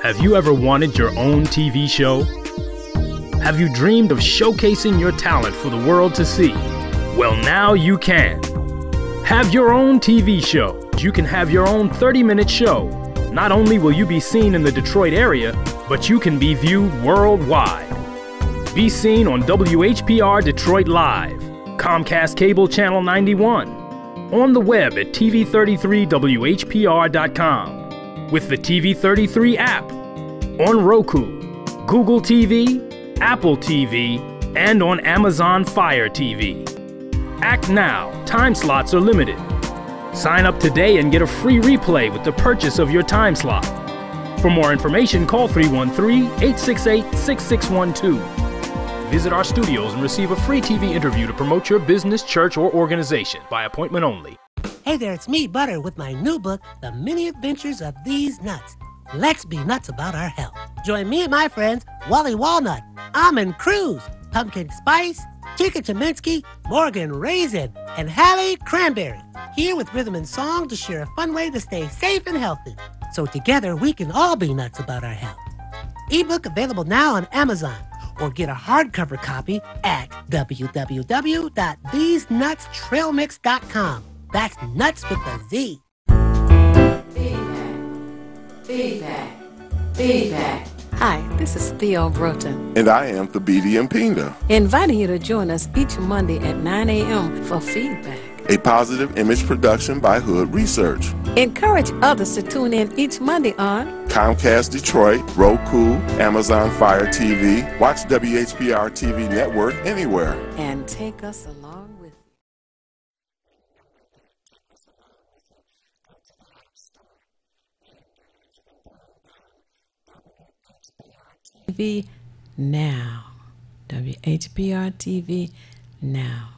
Have you ever wanted your own TV show? Have you dreamed of showcasing your talent for the world to see? Well, now you can. Have your own TV show. You can have your own 30-minute show. Not only will you be seen in the Detroit area, but you can be viewed worldwide. Be seen on WHPR Detroit Live, Comcast Cable Channel 91, on the web at TV33WHPR.com, with the TV33 app, on Roku, Google TV, Apple TV, and on Amazon Fire TV. Act now. Time slots are limited. Sign up today and get a free replay with the purchase of your time slot. For more information, call 313-868-6612. Visit our studios and receive a free TV interview to promote your business, church, or organization by appointment only. Hey there, it's me, Butter, with my new book, The Many Adventures of These Nuts. Let's be nuts about our health. Join me and my friends, Wally Walnut, Almond Cruz, Pumpkin Spice, Tika Cheminsky, Morgan Raisin, and Hallie Cranberry, here with rhythm and song to share a fun way to stay safe and healthy. So together we can all be nuts about our health. Ebook available now on Amazon, or get a hardcover copy at www.thesenutstrailmix.com. That's nuts with a Z. Feedback. Feedback. Hi, this is Theo Broughton. And I am Thabiti Mpinga. Inviting you to join us each Monday at 9 a.m. for Feedback, A positive image production by Hood Research. Encourage others to tune in each Monday on Comcast Detroit, Roku, Amazon Fire TV. Watch WHPR TV Network anywhere. and take us along with you. TV now. WHPR TV now.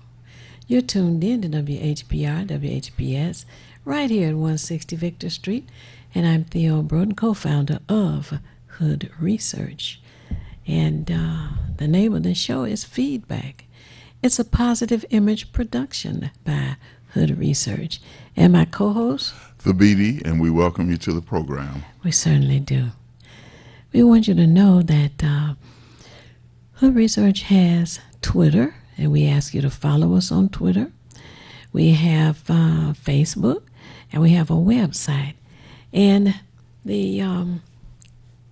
You're tuned in to WHPR, WHPS, right here at 160 Victor Street, and I'm Theo Broughton, co-founder of Hood Research. And the name of the show is Feedback. It's a positive image production by Hood Research. And my co-host? Thabiti, and we welcome you to the program. We certainly do. We want you to know that Hood Research has Twitter, and we ask you to follow us on Twitter. We have Facebook, and we have a website. And the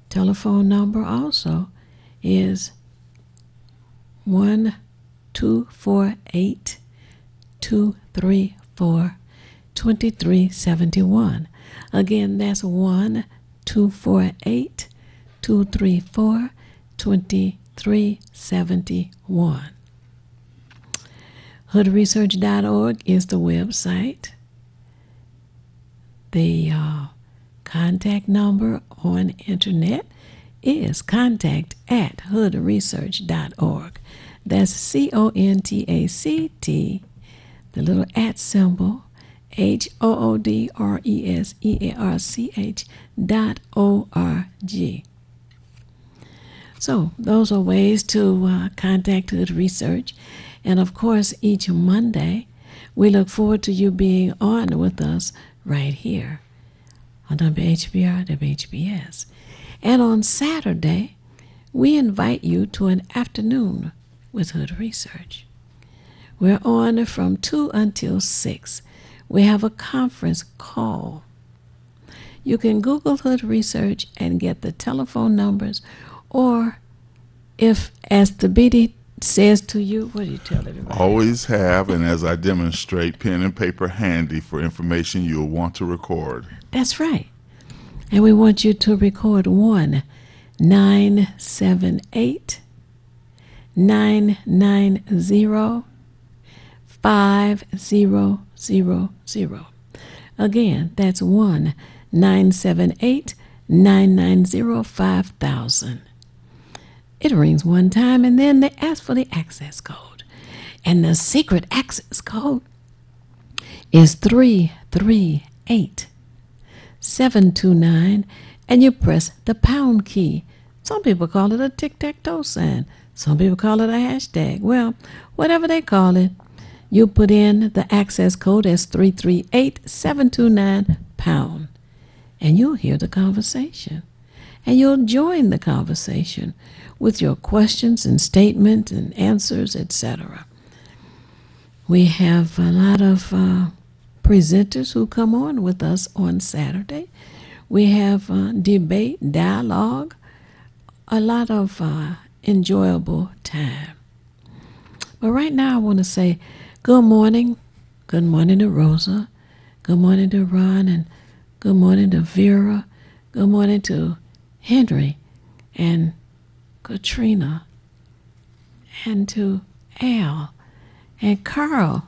telephone number also is 1-248-234-2371. Again, that's 1-248-234-2371. Hoodresearch.org is the website. The contact number on internet is contact@hoodresearch.org. That's CONTACT, the little @ symbol, HOODRESEARCH.org. So those are ways to contact Hood Research. And of course, each Monday, we look forward to you being on with us right here on WHPR, WHPS. And on Saturday, we invite you to an afternoon with Hood Research. We're on from 2 until 6. We have a conference call. You can Google Hood Research and get the telephone numbers, or if, as the BD says to you, what do you tell everybody? Always have, and as I demonstrate, pen and paper handy for information you'll want to record. That's right. And we want you to record 1-978-990-5000. Again, that's 1-978-990-5000. It rings one time, and then they ask for the access code. And the secret access code is 338-729, and you press the pound key. Some people call it a tic-tac-toe sign. Some people call it a hashtag. Well, whatever they call it, you put in the access code as 338-729 pound, and you'll hear the conversation. and you'll join the conversation with your questions and statements and answers, etc. We have a lot of presenters who come on with us on Saturday. We have debate, dialogue, a lot of enjoyable time. But right now I want to say good morning. Good morning to Rosa. Good morning to Ron, and good morning to Vera. Good morning to Henry and Katrina, and to Al and Carl.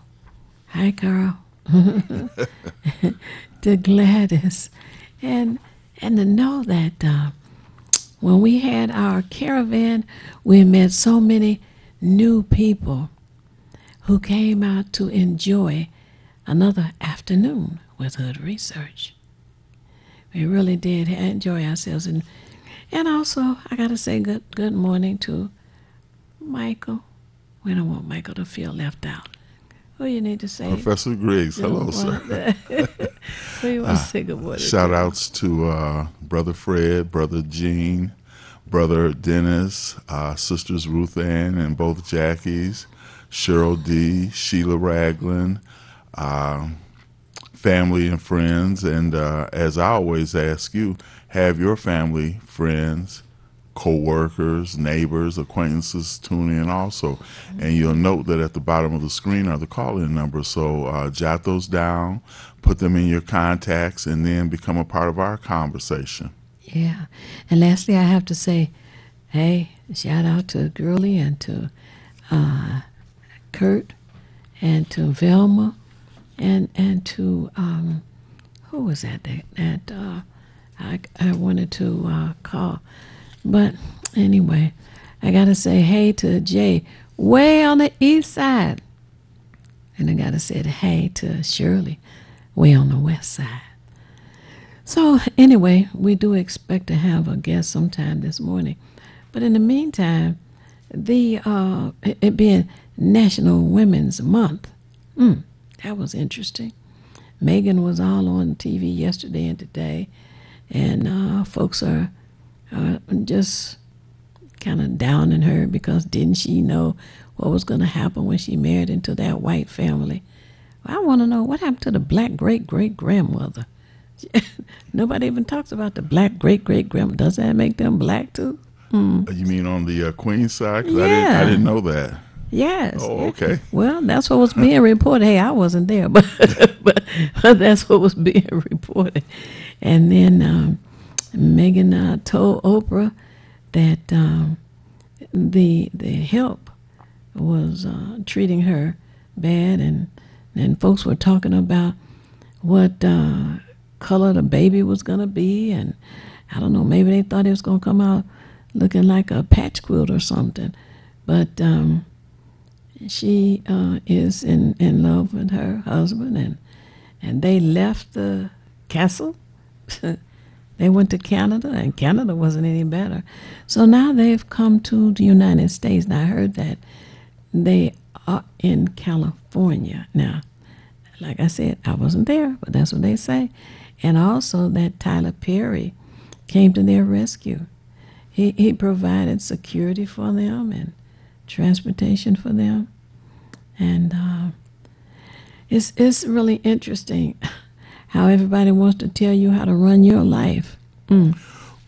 Hi, Carl. To Gladys. And to know that when we had our caravan, we met so many new people who came out to enjoy another afternoon with Hood Research. We really did enjoy ourselves. And also, I got to say good morning to Michael. We don't want Michael to feel left out. Who you need to say? Professor Griggs. Hello, sir. Who you want to say good morning Shout outs to Brother Fred, Brother Gene, Brother Dennis, Sisters Ruth Ann and both Jackies, Cheryl D., Sheila Ragland, family and friends. And as I always ask you, have your family, friends, co-workers, neighbors, acquaintances tune in also. And you'll note that at the bottom of the screen are the call-in numbers. So jot those down, put them in your contacts, and then become a part of our conversation. Yeah. And lastly, I have to say, hey, shout out to Girlie and to Kurt and to Velma and to who was that I wanted to call. But anyway, I got to say hey to Jay way on the east side. And I got to say hey to Shirley way on the west side. So anyway, we do expect to have a guest sometime this morning. But in the meantime, it being National Women's Month, that was interesting. Megan was all on TV yesterday and today, and folks are just kind of downing her because didn't she know what was going to happen when she married into that white family? Well, I want to know what happened to the black great-great-grandmother. Nobody even talks about the black great-great-grandmother. Does that make them black too? You mean on the Queen side? 'Cause Yeah. I didn't know that. Yes. Oh, okay. Well, that's what was being reported. Hey, I wasn't there, but that's what was being reported. And then Megan told Oprah that the help was treating her bad, and folks were talking about what color the baby was going to be, and I don't know, maybe they thought it was going to come out looking like a patch quilt or something. But she is in love with her husband, and they left the castle. They went to Canada, and Canada wasn't any better. So now they've come to the United States. Now I heard that they are in California. Now, like I said, I wasn't there, but that's what they say. And also that Tyler Perry came to their rescue. He provided security for them and transportation for them. And it's really interesting how everybody wants to tell you how to run your life.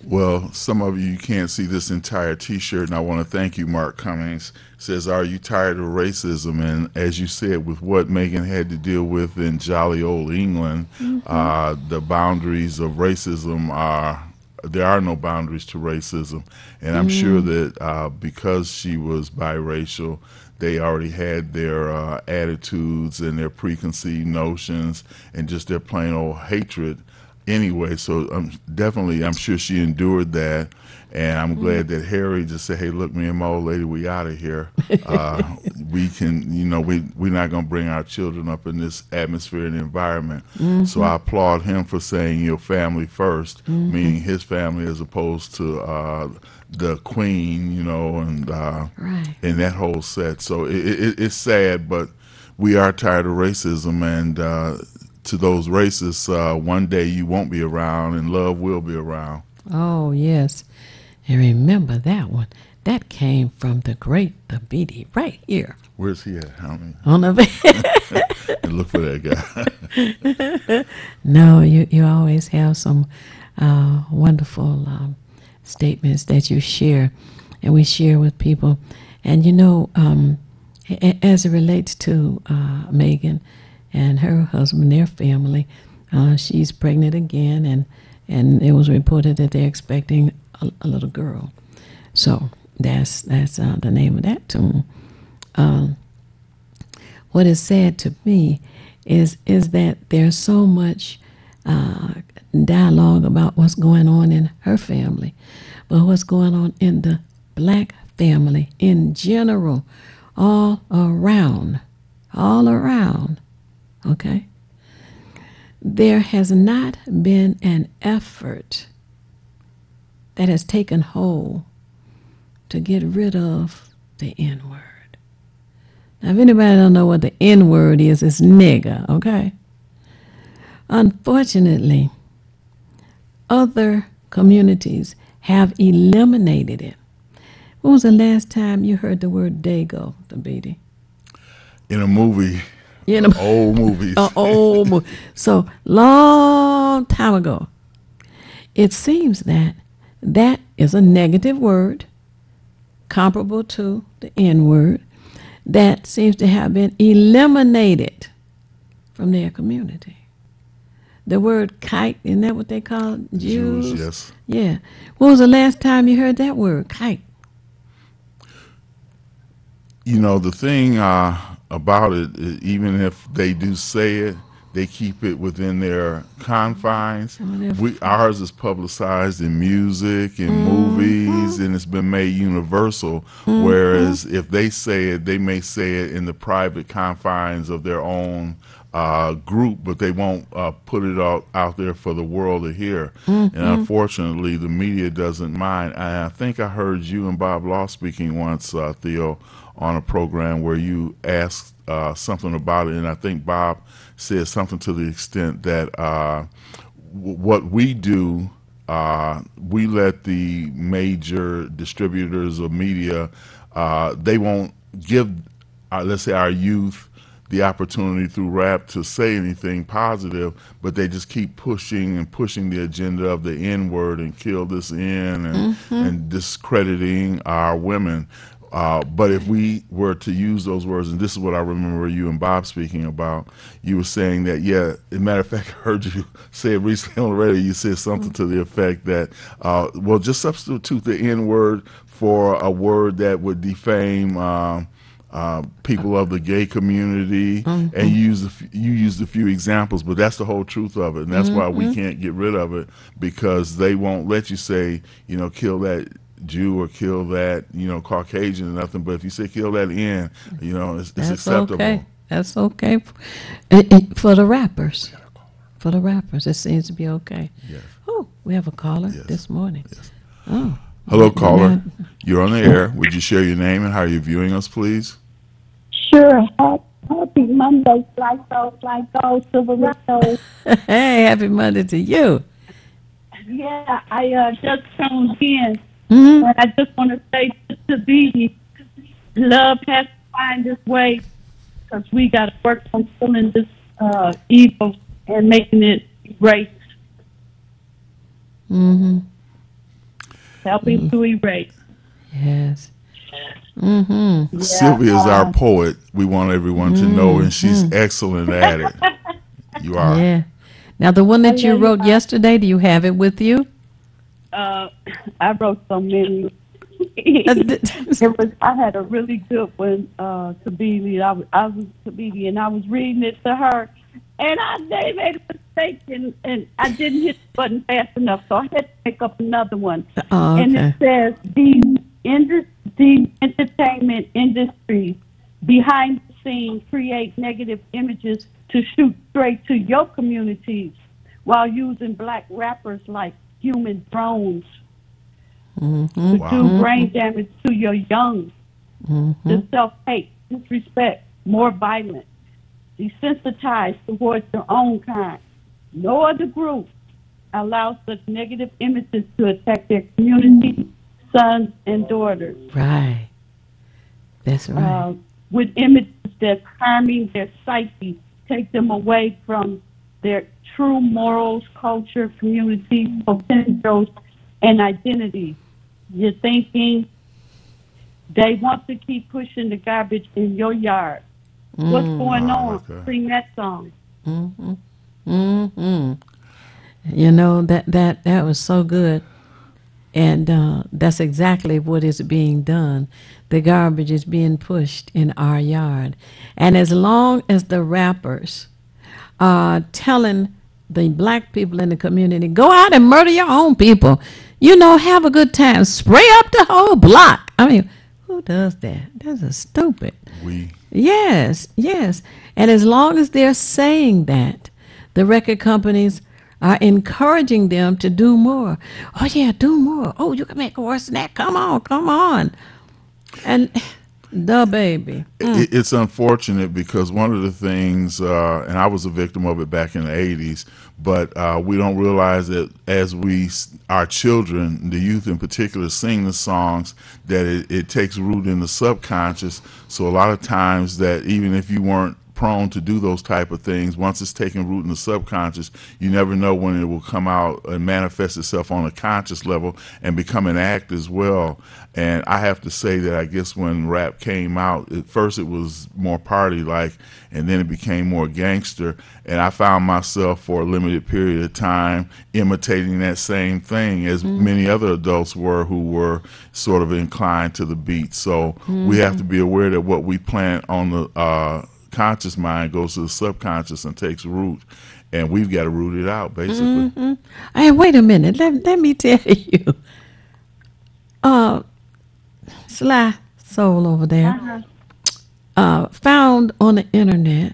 Well, some of you can't see this entire T-shirt, and I want to thank you, Mark Cummings. It says, "Are you tired of racism?" And as you said, with what Megan had to deal with in jolly old England, the boundaries of racism there are no boundaries to racism. And I'm sure that because she was biracial, they already had their attitudes and their preconceived notions and just their plain old hatred anyway. So I'm sure she endured that. And I'm glad that Harry just said, hey, look, me and my old lady, we out of here. We can, we're not going to bring our children up in this atmosphere and environment. So I applaud him for saying your family first, meaning his family as opposed to the Queen, and that whole set. So it's sad, but we are tired of racism. And to those racists, one day you won't be around and love will be around. Oh, yes. And remember that one. That came from the great the Beatty right here Where's he at? How many? on the And look for that guy. No, you always have some wonderful statements that you share, and we share with people. And as it relates to Megan and her husband, their family, she's pregnant again, and it was reported that they're expecting a little girl. So that's the name of that tune. What is sad to me is that there's so much dialogue about what's going on in her family, but what's going on in the black family in general, all around, okay? There has not been an effort that has taken hold to get rid of the N-word. Now, if anybody don't know what the N-word is, it's nigger, okay? Unfortunately, other communities have eliminated it. When was the last time you heard the word dago, the Beatty? In a movie, old movies. Old movie. So, long time ago. It seems that is a negative word, comparable to the N-word, that seems to have been eliminated from their community. The word kite, isn't that what they call Jews? Yes. Yeah. When was the last time you heard that word, kite? The thing about it, even if they do say it, they keep it within their confines. Ours is publicized in music, in movies, and it's been made universal. Whereas if they say it, they may say it in the private confines of their own group, but they won't put it out there for the world to hear. And unfortunately, the media doesn't mind. And I think I heard you and Bob Law speaking once, Theo, on a program where you asked something about it, and I think Bob said something to the extent that what we do, we let the major distributors of media, they won't give, let's say, our youth the opportunity through rap to say anything positive, but they just keep pushing the agenda of the N-word and kill this N and discrediting our women. But if we were to use those words, and this is what I remember you and Bob speaking about, you were saying that, as a matter of fact, I heard you say it recently on the radio, you said something to the effect that, just substitute the N-word for a word that would defame people of the gay community, and you used a few examples, but that's the whole truth of it, and that's why we can't get rid of it, because they won't let you say, kill that Jew or kill that, Caucasian or nothing. But if you say kill that N, it's acceptable. Okay. That's okay for the rappers. For the rappers, it seems to be okay. Yes. Oh, we have a caller this morning. Yes. Oh. Hello, caller. You're on the air. Would you share your name and how you're viewing us, please? Sure. Happy Monday, Fly Go, Silverado. Hey, happy Monday to you. Yeah, I just tuned in. And I just want to say to be, love has to find its way, because we got to work on killing this evil and making it erase. Helping to erase. Yes. Yeah, Sylvia is our poet. We want everyone to know, and she's excellent at it. You are. Yeah. Now, the one that you wrote yesterday, do you have it with you? I wrote so many. I had a really good one to be. I was to be, and I was reading it to her, and they made a mistake, and I didn't hit the button fast enough, so I had to make up another one. Oh, okay. And it says the entertainment industry behind the scenes create negative images to shoot straight to your communities while using black rappers like human drones to do brain damage to your young, to self-hate, disrespect, more violent, desensitized towards their own kind. No other group allow such negative images to attack their community, sons, and daughters. Right. That's right. With images that harming their psyche, take them away from their true morals, culture, community, potentials, and identity. You're thinking they want to keep pushing the garbage in your yard. What's going on? Okay. Sing that song. Mm-hmm. Mm-hmm. You know, that was so good. And that's exactly what is being done. The garbage is being pushed in our yard. And as long as the rappers are telling the black people in the community, go out and murder your own people, you know, have a good time, spray up the whole block. I mean, who does that? That's stupid. Yes, yes. And as long as they're saying that, the record companies are encouraging them to do more. Oh, yeah, do more. Oh, you can make it worse than that. Come on, come on. And the baby. It's unfortunate because one of the things, and I was a victim of it back in the 80s, but we don't realize that as our children, the youth in particular, sing the songs, that it takes root in the subconscious. So a lot of times that even if you weren't prone to do those type of things, once it's taken root in the subconscious, you never know when it will come out and manifest itself on a conscious level and become an act as well. And I have to say that I guess when rap came out, at first it was more party-like, and then it became more gangster, and I found myself for a limited period of time imitating that same thing as many other adults were who were sort of inclined to the beat. So we have to be aware that what we plant on the conscious mind goes to the subconscious and takes root, and we've got to root it out, basically. Hey, wait a minute. Let me tell you. Sly Soul over there found on the internet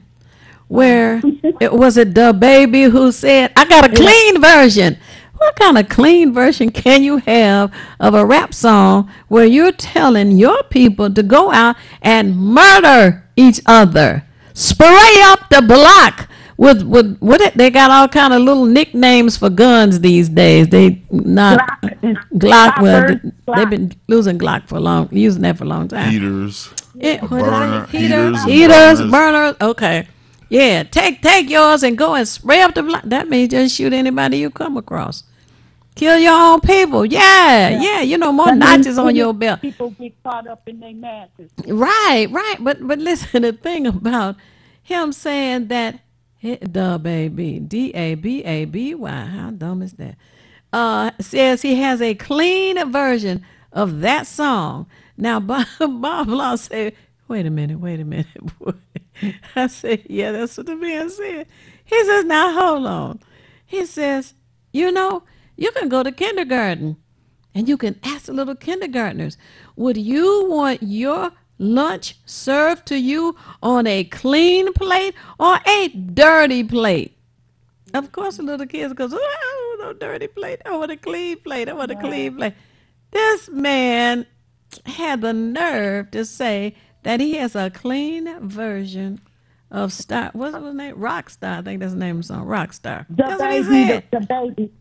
where it was the baby who said, I got a clean version. What kind of clean version can you have of a rap song where you're telling your people to go out and murder each other? Spray up the block with what they got all kind of little nicknames for guns these days. They not Glock. Well, they've been using that for a long time. Heaters, Heaters, burners. Okay, yeah. Take yours and go and spray up the block. That means just shoot anybody you come across. Kill your own people. Yeah. You know, more notches on your belt. People get caught up in their masses. Right. But listen, the thing about him saying that, the baby, Dababy, how dumb is that? Says he has a clean version of that song. Now, Bob Law said, wait a minute. I said, yeah, that's what the man said. He says, now, hold on. He says, you know, you can go to kindergarten and you can ask the little kindergartners, would you want your lunch served to you on a clean plate or a dirty plate? Of course, the little kids goes, oh, I don't want no dirty plate. I want a clean plate. I want a clean plate. This man had the nerve to say that he has a clean version of Star. What's his name? Rockstar. I think that's the name of the song. Rockstar. That's what he said. The baby.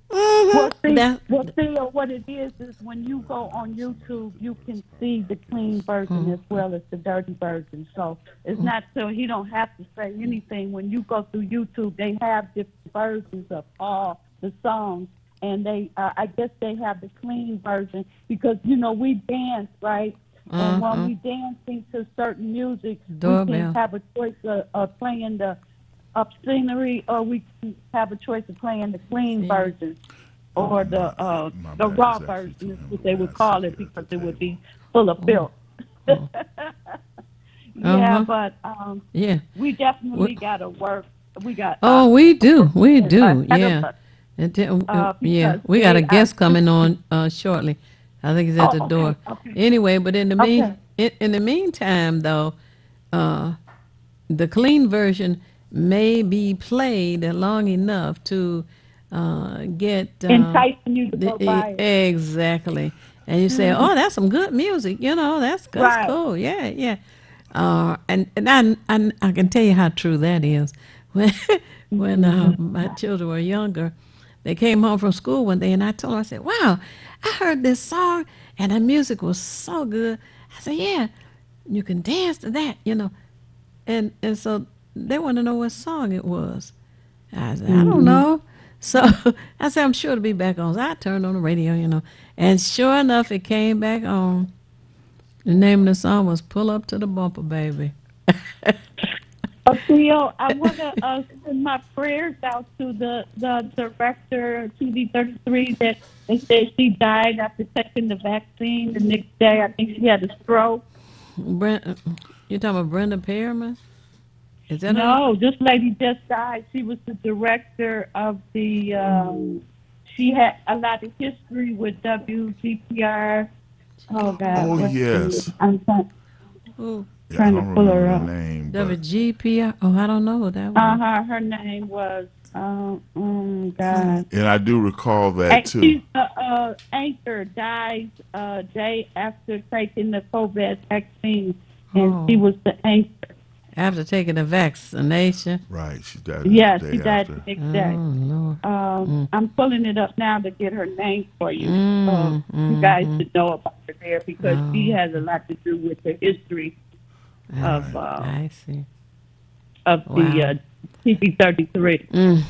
What it is when you go on YouTube, you can see the clean version as well as the dirty version. So it's not so he don't have to say anything. When you go through YouTube, they have different versions of all the songs, and they, I guess they have the clean version because we dance, right? And when we dancing to certain music, we can have a choice of playing the obscenery, or we can have a choice of playing the clean version, or the raw version is what they would call it, because it would be full of filth. But we definitely got to work. We got. We do. Yeah. We got a guest coming on shortly. I think he's at the door. Okay. Anyway, but in the meantime, though, the clean version may be played long enough to get enticing you to go buy it. Exactly, and you say, "Oh, that's some good music." That's cool. Yeah. And I can tell you how true that is. When my children were younger, they came home from school one day, and I told them, I said, wow, I heard this song, and the music was so good. I said, yeah, you can dance to that, And so they want to know what song it was. I said, I don't know. So I said, I'm sure it'll be back on. So I turned on the radio, and sure enough, it came back on. The name of the song was Pull Up to the Bumper, Baby. Theo, I want to send my prayers out to the director of TV 33 that they said she died after taking the vaccine. The next day, I think she had a stroke. You're talking about Brenda Pearman? Is that No, this lady just died. She was the director of the. She had a lot of history with WGPR. Oh God! Oh yes. I'm trying to pull her up. Name, WGPR. Oh, I don't know what that was. Her name was. God. And I do recall that too. She's anchor died day after taking the COVID vaccine, and she was the anchor. After taking the vaccination. Right, she died. Yes, she died the next day. Oh, Lord. I'm pulling it up now to get her name for you. You guys should know about her there because she has a lot to do with the history of I see. Of the TV 33.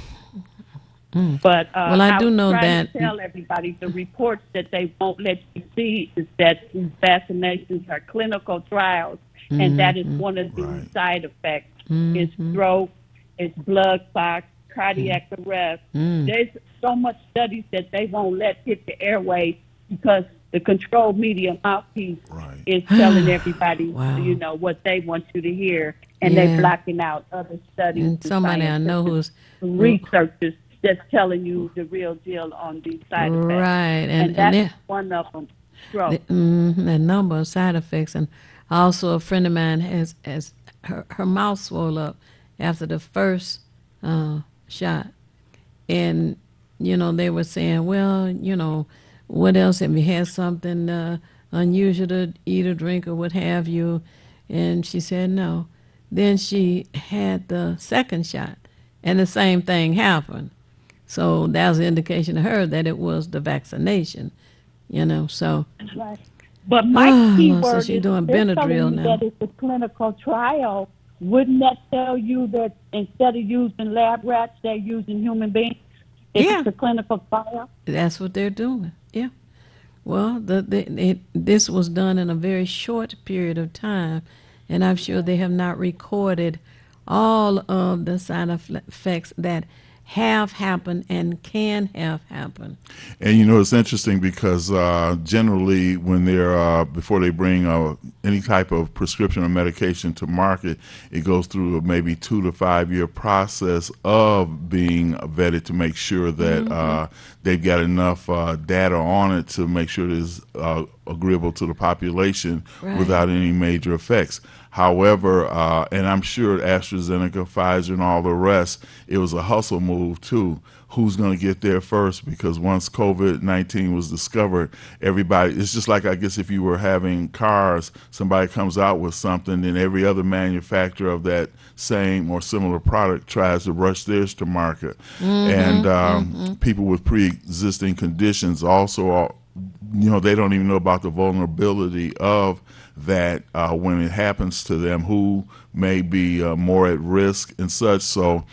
But well, I do know that. To tell everybody the reports that they won't let you see is that these vaccinations are clinical trials, and that is one of the side effects. It's stroke, it's blood clots, cardiac arrest. There's so much studies that they won't let hit the airways because the controlled media mouthpiece is telling everybody, what they want you to hear, and they're blocking out other studies. And somebody I know who's researchers just telling you the real deal on these side effects. Right, and that's one of them. Stroke. The number of side effects, and also a friend of mine has her mouth swelled up after the first shot, and they were saying, well, what else, have you had something unusual to eat or drink or what have you? And she said no. Then she had the second shot, and the same thing happened. So that was an indication to her that it was the vaccination, so. Right. But my keyword so she's doing Benadryl now. That it's a clinical trial. Wouldn't that tell you that instead of using lab rats, they're using human beings? It's a clinical trial. That's what they're doing. Yeah. Well, this was done in a very short period of time, and I'm sure they have not recorded all of the side effects that have happened and can have happened. And it's interesting because generally when they're before they bring any type of prescription or medication to market, it goes through a maybe 2 to 5 year process of being vetted to make sure that they've got enough data on it to make sure it is agreeable to the population without any major effects. However, and I'm sure AstraZeneca, Pfizer, and all the rest, it was a hustle move too. Who's going to get there first? Because once COVID-19 was discovered, everybody, it's just like, I guess, if you were having cars, somebody comes out with something, then every other manufacturer of that same or similar product tries to rush theirs to market. And people with pre-existing conditions also, they don't even know about the vulnerability of that when it happens to them, who may be more at risk and such. So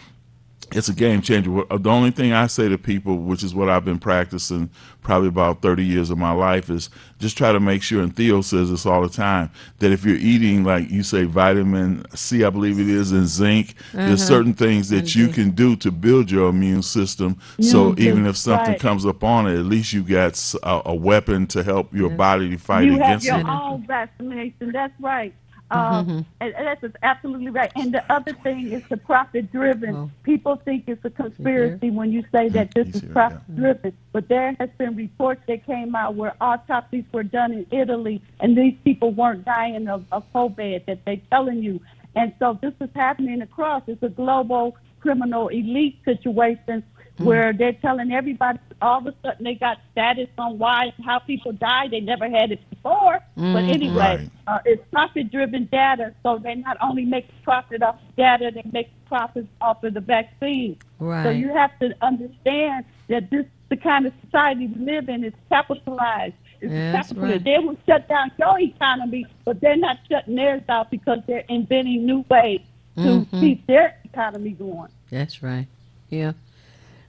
it's a game changer. The only thing I say to people, which is what I've been practicing probably about 30 years of my life, is just try to make sure, and Theo says this all the time, that if you're eating, like you say, vitamin C, I believe it is, and zinc, there's certain things that you can do to build your immune system. So even if something comes up on it, at least you got a weapon to help your body to fight against it. You have your own vaccination. That's right. And that's absolutely right. And the other thing is the profit-driven. People think it's a conspiracy when you say that this is profit-driven. But there has been reports that came out where autopsies were done in Italy, and these people weren't dying of COVID that they're telling you. And so this is happening across. It's a global criminal elite situation where they're telling everybody all of a sudden they got status on how people die. They never had it before. But anyway, it's profit-driven data, so they not only make profit off the data, they make profit off of the vaccine. Right. So you have to understand that this is the kind of society we live in. It's capitalized. It's capitalist. Right. They will shut down your economy, but they're not shutting theirs out because they're inventing new ways to keep their economy going. That's right. Yeah.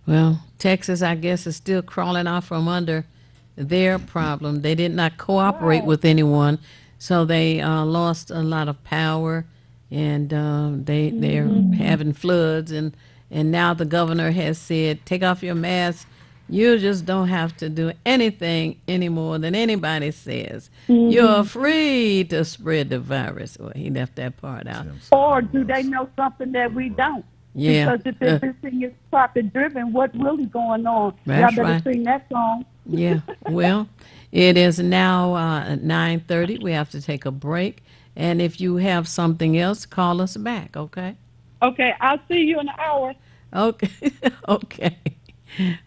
Well, Texas, I guess, is still crawling out from under their problem. They did not cooperate with anyone, so they lost a lot of power, and they're having floods, and now the governor has said, take off your mask. You just don't have to do anything any more than anybody says. You're free to spread the virus. Well, he left that part out. Or do they know something that we don't? Yeah. Because if everything is profit-driven, what's really going on? That's Y'all better right. sing that song. Yeah. Well, it is now 9:30. We have to take a break. And if you have something else, call us back, okay? Okay, I'll see you in an hour. Okay. Okay.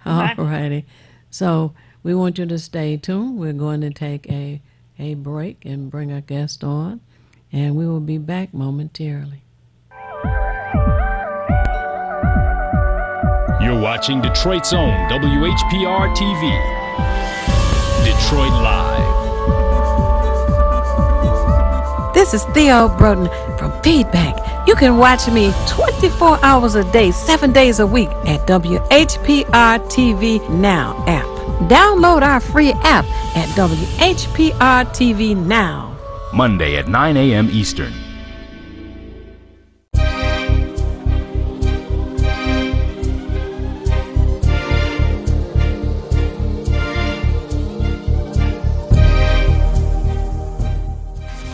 All righty. So we want you to stay tuned. We're going to take a break and bring our guest on, and we will be back momentarily. You're watching Detroit's own WHPR TV. Detroit Live. This is Theo Broden from Feedback. You can watch me 24 hours a day, 7 days a week at WHPR TV Now app. Download our free app at WHPR TV Now. Monday at 9 a.m. Eastern.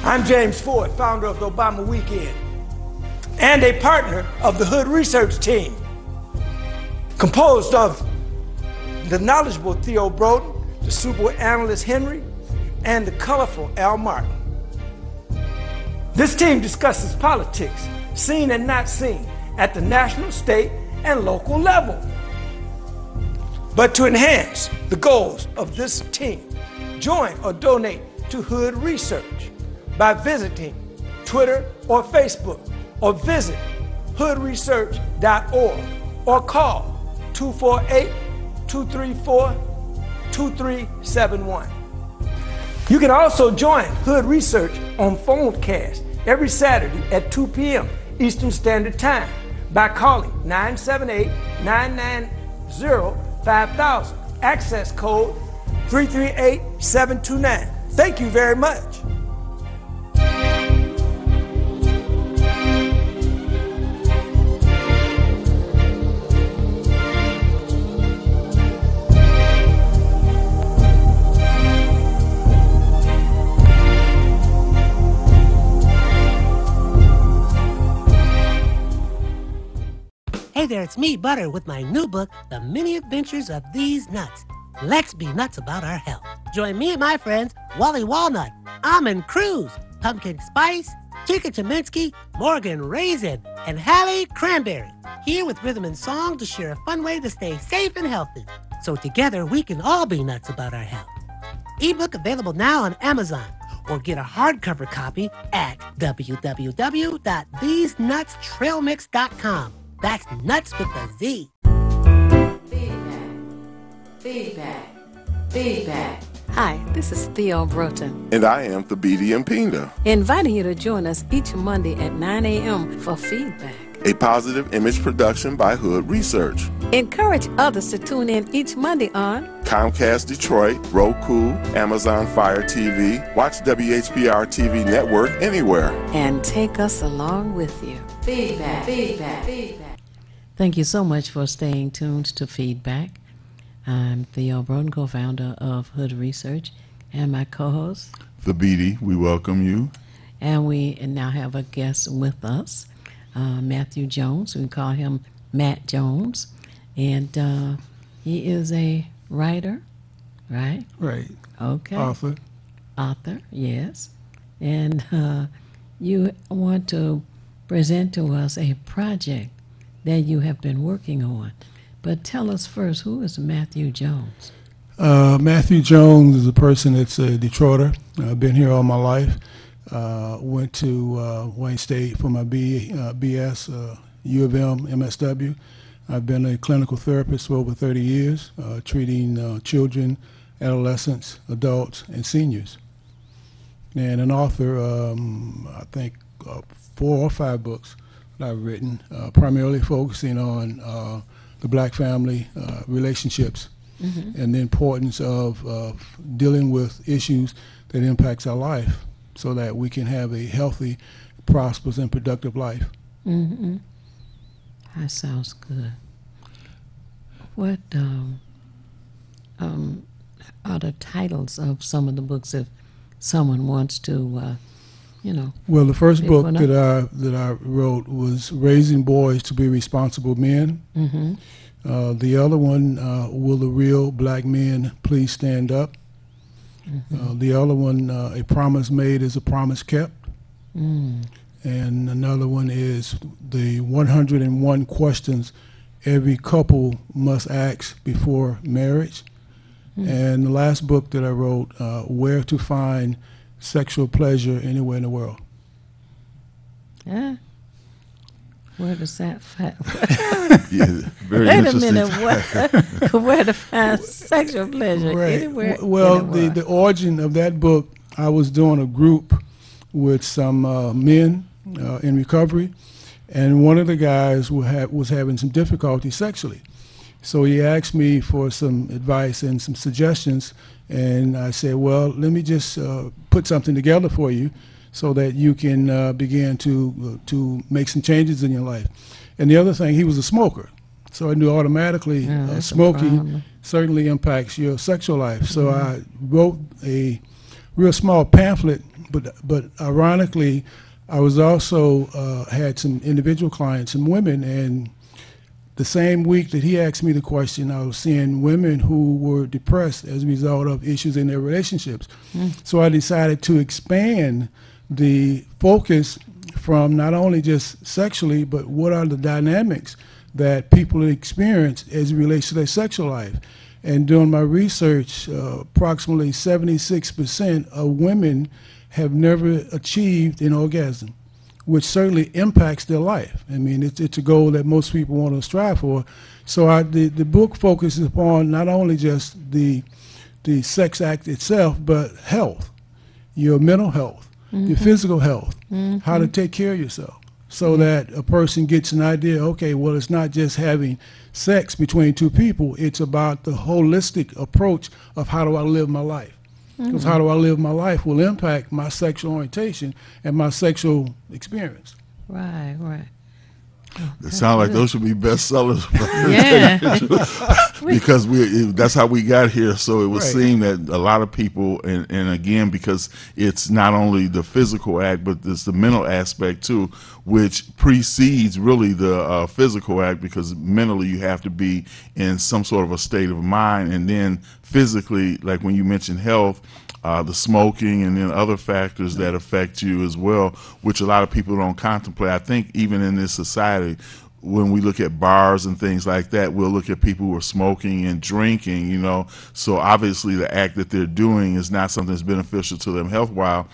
I'm James Ford, founder of the Obama Weekend, and a partner of the Hood Research Team, composed of the knowledgeable Theo Broden, the super analyst Henry, and the colorful Al Martin. This team discusses politics, seen and not seen, at the national, state, and local level. But to enhance the goals of this team, join or donate to Hood Research by visiting Twitter or Facebook, or visit hoodresearch.org, or call 248-234-2371. You can also join Hood Research on Phonecast every Saturday at 2 p.m. Eastern Standard Time by calling 978-990-5000, access code 338729. Thank you very much. Hey there, it's me, Butter, with my new book, The Many Adventures of These Nuts. Let's be nuts about our health. Join me and my friends, Wally Walnut, Almond Cruz, Pumpkin Spice, Chica Cheminsky, Morgan Raisin, and Hallie Cranberry, here with rhythm and song to share a fun way to stay safe and healthy. So together we can all be nuts about our health. Ebook available now on Amazon, or get a hardcover copy at www.thesenutstrailmix.com. That's nuts with a Z. Feedback. Feedback. Feedback. Hi, this is Theo Broden, And I am the BD Impinda, inviting you to join us each Monday at 9 a.m. for Feedback. a positive image production by Hood Research. Encourage others to tune in each Monday on Comcast Detroit, Roku, Amazon Fire TV. Watch WHPR TV Network anywhere. and take us along with you. Feedback. Feedback. Feedback. Thank you so much for staying tuned to Feedback. I'm Theo Broden, co-founder of Hood Research, and my co-host. The BD, we welcome you. And we now have a guest with us, Matthew Jones. We call him Matt Jones. And he is a writer, right? Right. Okay. Author. Author, yes. And you want to present to us a project that you have been working on. But tell us first, who is Matthew Jones? Matthew Jones is a person that's a Detroiter. I've been here all my life. Went to Wayne State for my BS, U of M, MSW. I've been a clinical therapist for over 30 years, treating children, adolescents, adults, and seniors. And an author, I think 4 or 5 books that I've written, primarily focusing on the black family, relationships, and the importance of dealing with issues that impacts our life so that we can have a healthy, prosperous, and productive life. Mm-hmm. That sounds good. What are the titles of some of the books if someone wants to, Well, the first book one up? that I wrote was Raising Boys to Be Responsible Men. Mm-hmm. The other one, Will the Real Black Men Please Stand Up? The other one, A Promise Made is a Promise Kept. And another one is the 101 questions every couple must ask before marriage. And the last book that I wrote, Where to Find Sexual Pleasure Anywhere in the World. Yeah. Where does that find? Yeah, very Wait a interesting. minute. Where to find sexual pleasure anywhere? Well, in the world. the origin of that book, I was doing a group with some men in recovery, and one of the guys was having some difficulty sexually. So he asked me for some advice and some suggestions, and I said, well, let me just put something together for you so that you can begin to make some changes in your life. And the other thing, he was a smoker. So I knew automatically smoking certainly impacts your sexual life. So I wrote a real small pamphlet, but ironically, I was also had some individual clients, some women, and the same week that he asked me the question, I was seeing women who were depressed as a result of issues in their relationships. So I decided to expand the focus from not only just sexually, but what are the dynamics that people experience as it relates to their sexual life. And doing my research, approximately 76% of women have never achieved an orgasm, which certainly impacts their life. I mean, it's a goal that most people want to strive for. So the book focuses upon not only just the sex act itself, but health, your mental health, your physical health, how to take care of yourself, so that a person gets an idea, okay, well, it's not just having sex between two people, it's about the holistic approach of how do I live my life. Because how do I live my life will impact my sexual orientation and my sexual experience. Right. It sounds like those should be bestsellers. Yeah. Because that's how we got here. So it would Right. seem that a lot of people, and again, because it's not only the physical act, but it's the mental aspect too, which precedes really the physical act, because mentally you have to be in some sort of a state of mind, and then physically, like when you mentioned health, the smoking, and then other factors that affect you as well, which a lot of people don't contemplate. I think even in this society, when we look at bars and things like that, we'll look at people who are smoking and drinking, so obviously the act that they're doing is not something that's beneficial to them health-wise,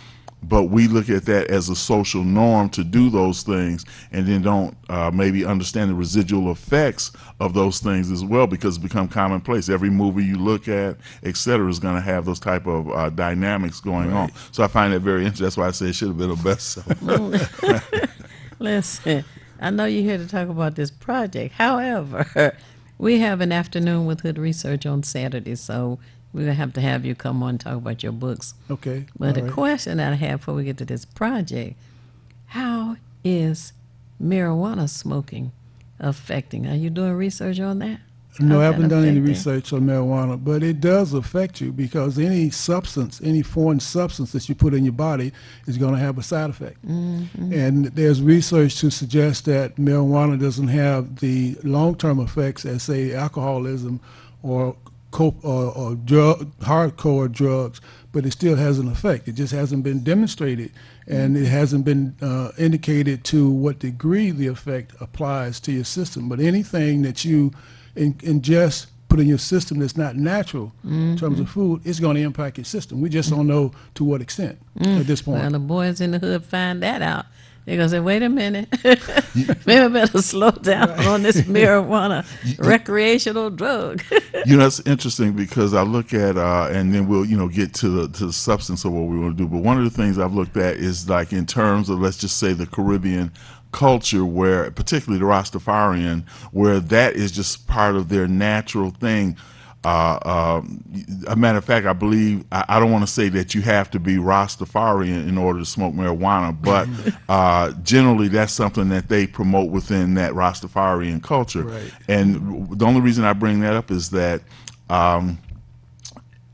but we look at that as a social norm to do those things, and then don't maybe understand the residual effects of those things as well, because it's become commonplace. Every movie you look at, et cetera, is going to have those type of dynamics going on. So I find that very interesting. That's why I say it should have been a bestseller. Listen, I know you're here to talk about this project. However, we have an afternoon with Hood Research on Saturday, so we're going to have you come on and talk about your books. Okay. But all the right. question that I have before we get to this project, how is marijuana smoking affecting? Are you doing research on that? No, I How haven't that done any affect it? research on marijuana, but it does affect you, because any substance, any foreign substance that you put in your body is going to have a side effect. And there's research to suggest that marijuana doesn't have the long-term effects as, say, alcoholism or hardcore drugs, but it still has an effect. It just hasn't been demonstrated, and it hasn't been indicated to what degree the effect applies to your system. But anything that you ingest, put in your system that's not natural in terms of food, it's going to impact your system. We just don't know to what extent at this point. Well, the boys in the hood find that out. They're going to say, wait a minute, maybe I better slow down on this marijuana recreational drug. It's interesting because I look at, and then we'll, get to the substance of what we want to do. But one of the things I've looked at is like in terms of, let's just say, the Caribbean culture, where particularly the Rastafarian, where that is just part of their natural thing. A matter of fact, I believe, I don't want to say that you have to be Rastafarian in order to smoke marijuana, but generally that's something that they promote within that Rastafarian culture. Right. And the only reason I bring that up is that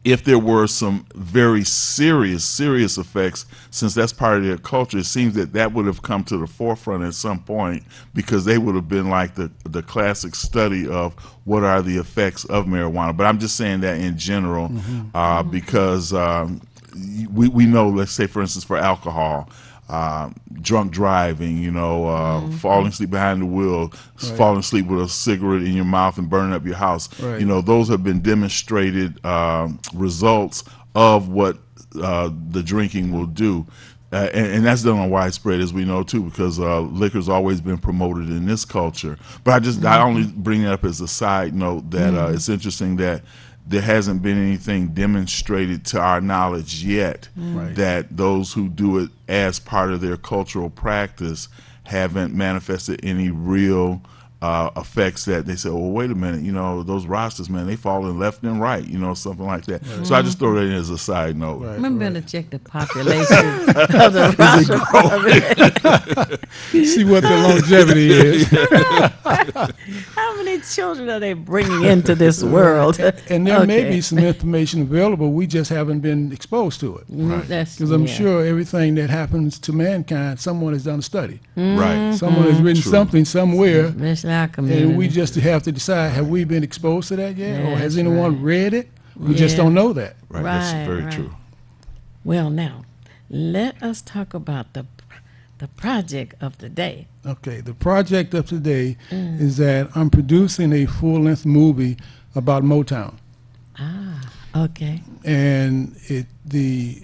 if there were some very serious effects, since that's part of their culture, it seems that would have come to the forefront at some point, because they would have been like the classic study of what are the effects of marijuana. But I'm just saying that in general, because we know, let's say, for instance, for alcohol, drunk driving, falling asleep behind the wheel, falling asleep with a cigarette in your mouth and burning up your house. Right. Those have been demonstrated results of what the drinking will do. And that's done on widespread, as we know, too, because liquor's always been promoted in this culture. But I only bring that up as a side note that it's interesting that there hasn't been anything demonstrated to our knowledge yet that those who do it as part of their cultural practice haven't manifested any real effects that they say, well, wait a minute, those Rastas, man, they falling left and right, something like that. So I just throw that in as a side note. Remember to check the population of the Rasta. See what the longevity is. How many children are they bringing into this world? And there may be some information available. We just haven't been exposed to it. Because I'm sure everything that happens to mankind, someone has done a study. Right. Someone has written something somewhere. Our community. And we just have to decide, have we been exposed to that yet? Or has anyone read it? We just don't know that. Right, that's very true. Well, now, let us talk about the project of the day. Okay, the project of today is that I'm producing a full-length movie about Motown. Okay. And the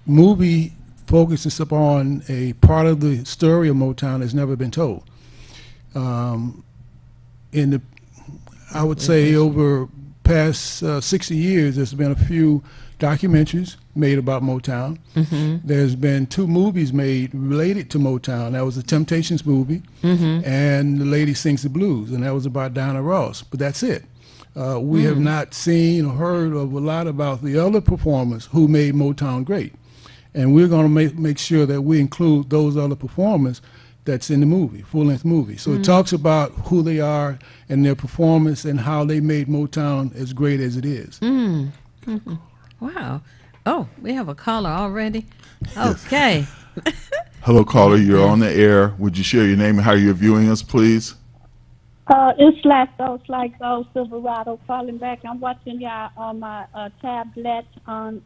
movie focuses upon a part of the story of Motown that's never been told. I would say over past 60 years, there's been a few documentaries made about Motown. There's been 2 movies made related to Motown. That was the Temptations movie, and The Lady Sings the Blues, and that was about Diana Ross. But that's it. We have not seen or heard of a lot about the other performers who made Motown great. And we're going to make sure that we include those other performers that's in the movie, full-length movie. So it talks about who they are and their performance and how they made Motown as great as it is. Wow. Oh, we have a caller already? Okay. Hello, caller. You're on the air. Would you share your name and how you're viewing us, please? It's Slago Silverado calling back. I'm watching y'all on my tablet on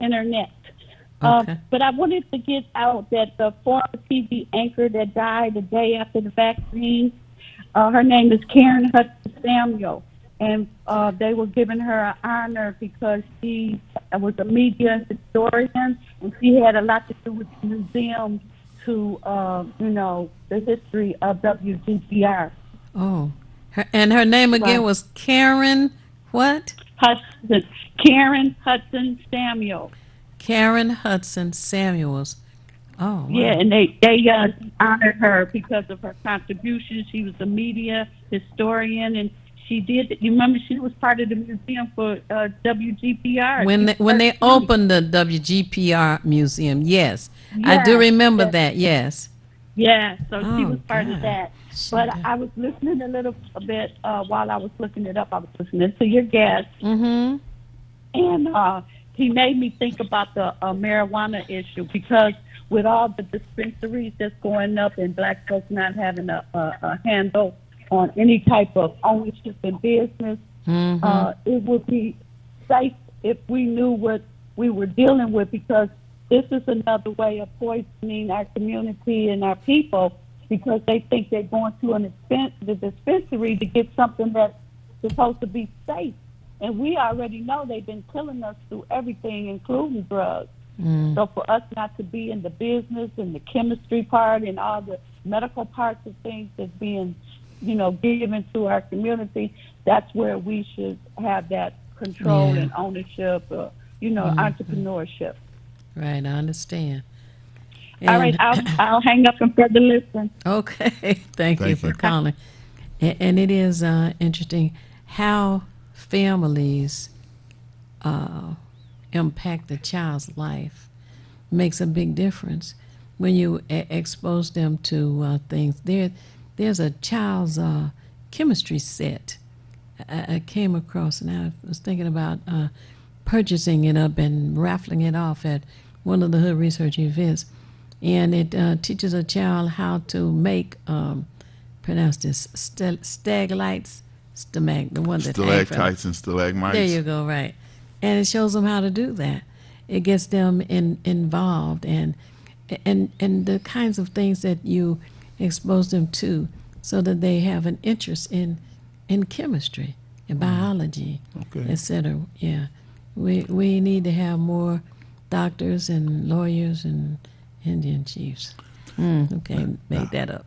internet. Okay. But I wanted to get out that the former TV anchor that died the day after the vaccine, her name is Karen Hudson Samuel, and they were giving her an honor because she was a media historian, and she had a lot to do with the museum to, the history of WGPR. Oh, and her name again was Karen what? Karen Hudson Samuel. Karen Hudson Samuels. Oh, wow. Yeah, and they honored her because of her contributions. She was a media historian, and she did. You remember she was part of the museum for WGPR. When they opened the WGPR museum, yes, I do remember that. Yes. Yeah, so she was part of that. But I was listening a little bit while I was looking it up. I was listening to your guest, and he made me think about the marijuana issue, because with all the dispensaries that's going up and black folks not having a handle on any type of ownership in business, it would be safe if we knew what we were dealing with, because this is another way of poisoning our community and our people, because they think they're going to the dispensary to get something that supposed to be safe. And we already know they've been killing us through everything, including drugs. So for us not to be in the business and the chemistry part and all the medical parts of things that's being, given to our community, that's where we should have that control and ownership, entrepreneurship. Right, I understand. All right, I'll hang up and further listen. Okay, thank you for calling. And it is interesting how families impact the child's life. Makes a big difference when you expose them to things. There's a child's chemistry set I came across, and I was thinking about purchasing it up and raffling it off at one of the Hood Research events. And it teaches a child how to make, pronounce this, staglites, the one that stalactites and stalagmites. There you go, right. And it shows them how to do that. It gets them involved and the kinds of things that you expose them to, so that they have an interest in chemistry and biology, etc. Yeah, we need to have more doctors and lawyers and Indian chiefs. Okay, made that up.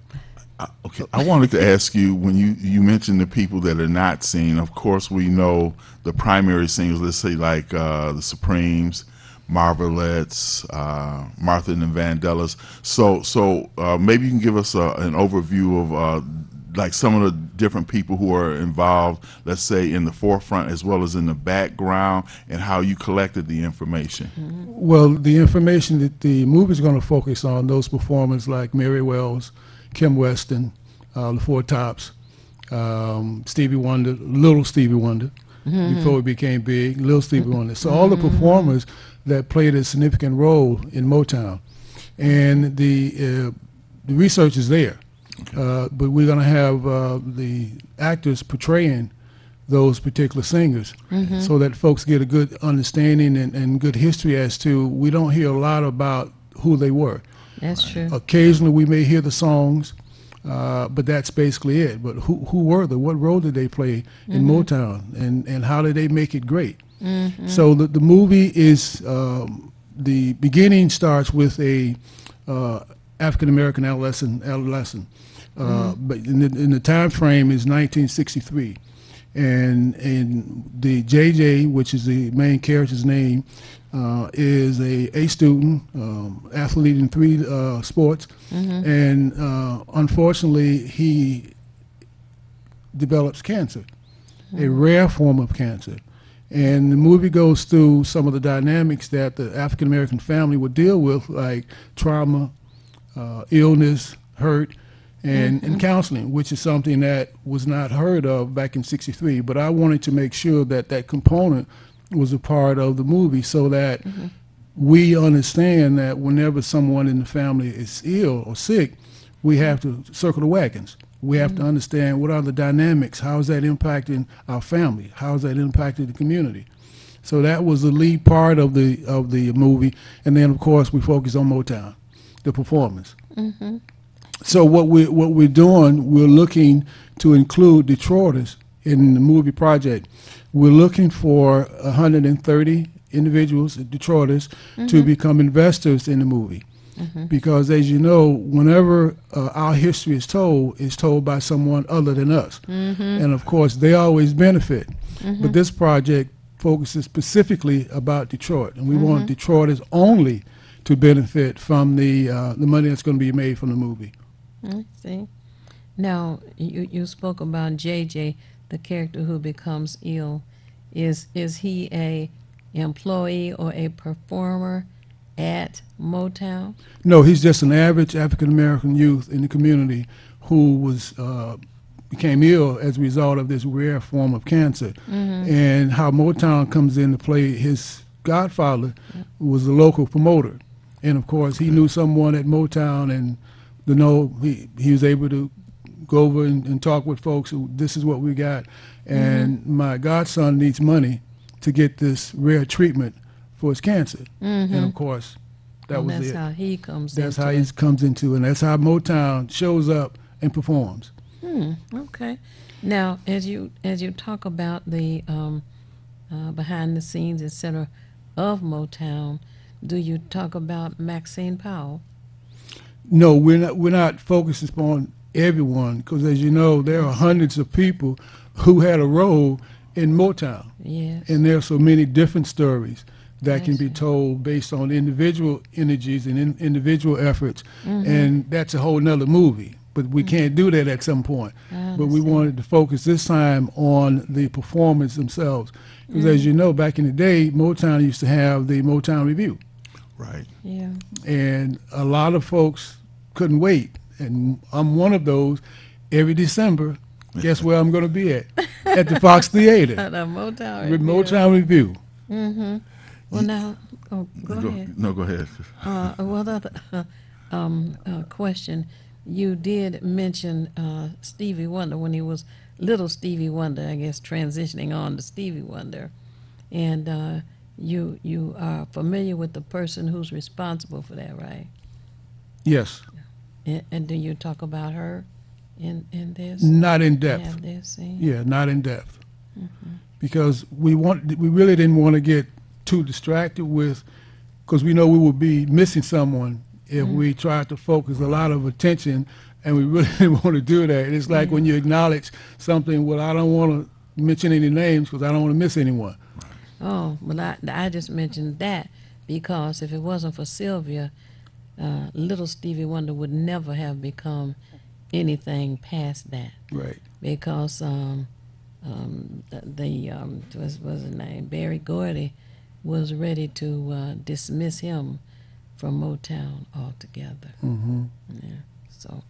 Okay, I wanted to ask you, when you mentioned the people that are not seen, of course we know the primary singers, let's say like the Supremes, Marvelettes, Martha and the Vandellas. So maybe you can give us an overview of like some of the different people who are involved, let's say in the forefront as well as in the background, and how you collected the information. Well, the information that the movie is going to focus on, those performers like Mary Wells, Kim Weston, the Four Tops, Stevie Wonder, Little Stevie Wonder, before he became big, Little Stevie Wonder. So all the performers that played a significant role in Motown. And the research is there. But we're going to have the actors portraying those particular singers, so that folks get a good understanding and good history as to, we don't hear a lot about who they were. That's true. Occasionally we may hear the songs, but that's basically it. But who were they? What role did they play in Motown? And how did they make it great? So the movie is, the beginning starts with a African-American adolescent. But in the time frame is 1963. And the JJ, which is the main character's name, is a student, athlete in 3 sports, and unfortunately he develops cancer, a rare form of cancer. And the movie goes through some of the dynamics that the African American family would deal with, like trauma, illness, hurt, and counseling, which is something that was not heard of back in '63. But I wanted to make sure that that component was a part of the movie, so that we understand that whenever someone in the family is ill or sick, we have to circle the wagons. We have to understand what are the dynamics, how is that impacting our family, how is that impacting the community. So that was the lead part of the movie, and then of course we focus on Motown, the performance. So what we're doing, we're looking to include Detroiters in the movie project. We're looking for 130 individuals, Detroiters, to become investors in the movie. Because as you know, whenever our history is told by someone other than us. And of course, they always benefit. But this project focuses specifically about Detroit. And we want Detroiters only to benefit from the money that's going to be made from the movie. I see. Now, you spoke about JJ, the character who becomes ill. Is he a employee or a performer at Motown? No, he's just an average African-American youth in the community who was became ill as a result of this rare form of cancer. And how Motown comes into play, his godfather was a local promoter. And of course, he knew someone at Motown, and he was able to go over and talk with folks. This is what we got, and my godson needs money to get this rare treatment for his cancer. And of course, was that's it. How he comes. That's how he comes into, and that's how Motown shows up and performs. Okay. Now, as you talk about the behind the scenes, etc., of Motown, do you talk about Maxine Powell? No, we're not focused upon everyone because, as you know, there are hundreds of people who had a role in Motown, Yes. and there are so many different stories that can be Yes. told based on individual energies and individual efforts, and that's a whole nother movie. But we can't do that at some point. But we wanted to focus this time on the performers themselves, because as you know, back in the day, Motown used to have the Motown Review. Right. Yeah. And a lot of folks couldn't wait, and I'm one of those. Every December, guess where I'm going to be at? At the Fox Theater The Motown with Review. Motown Review. Well, now, go ahead. No, go ahead. Well, the other question, you did mention Stevie Wonder when he was little Stevie Wonder, I guess, transitioning on to Stevie Wonder, and you are familiar with the person who's responsible for that, right? Yes, And do you talk about her in this? not in depth. Have this scene? Yeah, not in depth, because we really didn't want to get too distracted with, because we know we would be missing someone if we tried to focus a lot of attention, and we really didn't want to do that. It's like when you acknowledge something. Well, I don't want to mention any names because I don't want to miss anyone. Oh, well, I just mentioned that because if it wasn't for Sylvia, little Stevie Wonder would never have become anything past that. Right. Because what's his name, Berry Gordy, was ready to dismiss him from Motown altogether. Yeah. So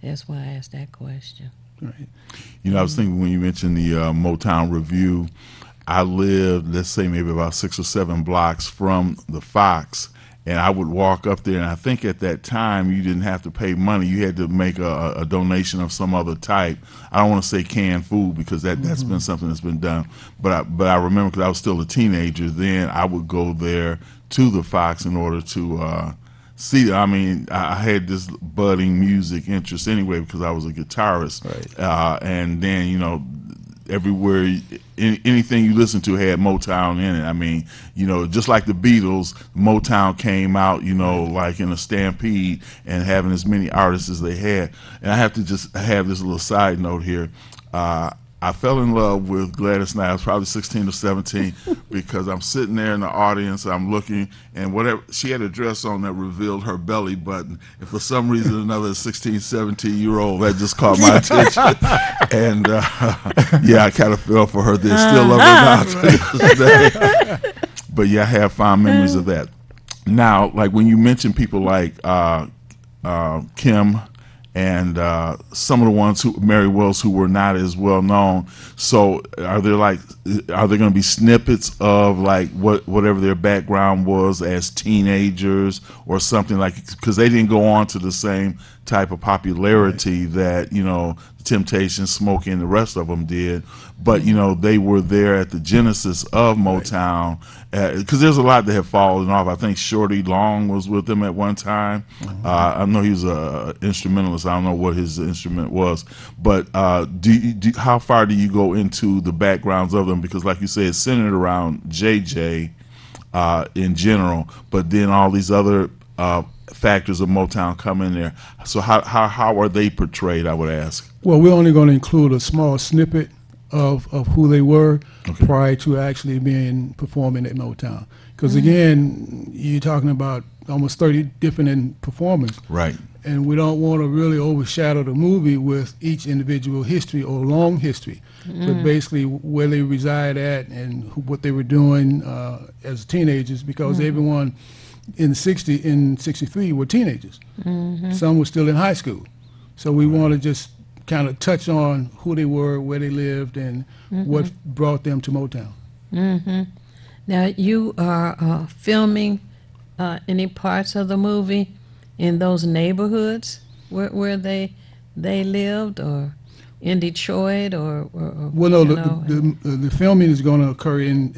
that's why I asked that question. Right. You know, I was thinking when you mentioned the Motown Review, I lived, let's say, maybe about 6 or 7 blocks from the Fox, and I would walk up there, and I think at that time you didn't have to pay money. You had to make a donation of some other type. I don't want to say canned food because that's been something that's been done. But I remember, because I was still a teenager then, I would go there to the Fox in order to see. I mean, I had this budding music interest anyway because I was a guitarist. Right. And then, you know, everywhere, anything you listen to had Motown in it. I mean, you know, just like the Beatles, Motown came out, you know, like in a stampede and having as many artists as they had. And I have to just have this little side note here. I fell in love with Gladys Knight. I was probably 16 or 17 because I'm sitting there in the audience, I'm looking, and whatever, she had a dress on that revealed her belly button. And for some reason or another, 16, 17-year-old, that just caught my attention. And yeah, I kind of fell for her then. Still love her now to this day. But yeah, I have fond memories of that. Now, like when you mention people like Kim, and some of the ones who, Mary Wells, who were not as well known. So are there going to be snippets of like whatever their background was as teenagers or something, like, because they didn't go on to the same type of popularity that, you know, the Temptations, Smokey, and the rest of them did, but you know, they were there at the genesis of Motown, because there's a lot that have fallen off. I think Shorty Long was with them at one time. I know he was an instrumentalist. I don't know what his instrument was, but how far do you go into the backgrounds of them? Because like you said, it's centered around JJ in general, but then all these other factors of Motown come in there. So how are they portrayed, I would ask? Well, we're only going to include a small snippet of who they were prior to actually performing at Motown. Because again, you're talking about almost 30 different performers. Right. And we don't want to really overshadow the movie with each individual history or long history, but basically where they reside at and what they were doing as teenagers, because everyone in 63 were teenagers. Some were still in high school. So we want to just kind of touch on who they were, where they lived, and what brought them to Motown. Now, you are filming any parts of the movie in those neighborhoods where they lived, or in Detroit, or well, no, the filming is going to occur in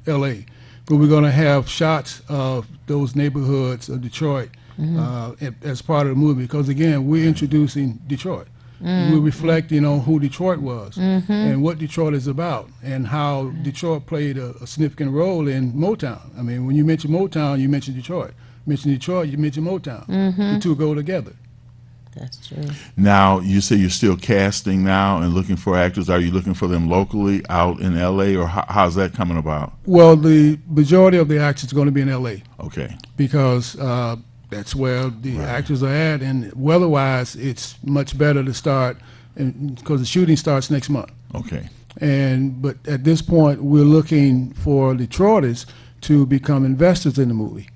L.A., but we're going to have shots of those neighborhoods of Detroit as part of the movie, because again, we're introducing Detroit. we're reflecting on who Detroit was and what Detroit is about and how Detroit played a significant role in Motown. I mean, when you mention Motown, you mention Detroit. Mention Detroit, you mention Motown. The two go together. That's true. Now, you say you're still casting now and looking for actors. Are you looking for them locally out in L.A., or how's that coming about? Well, the majority of the actors are going to be in L.A. Okay. because that's where the actors are at, and weather-wise, it's much better to start because the shooting starts next month. Okay. But at this point, we're looking for Detroiters to become investors in the movie.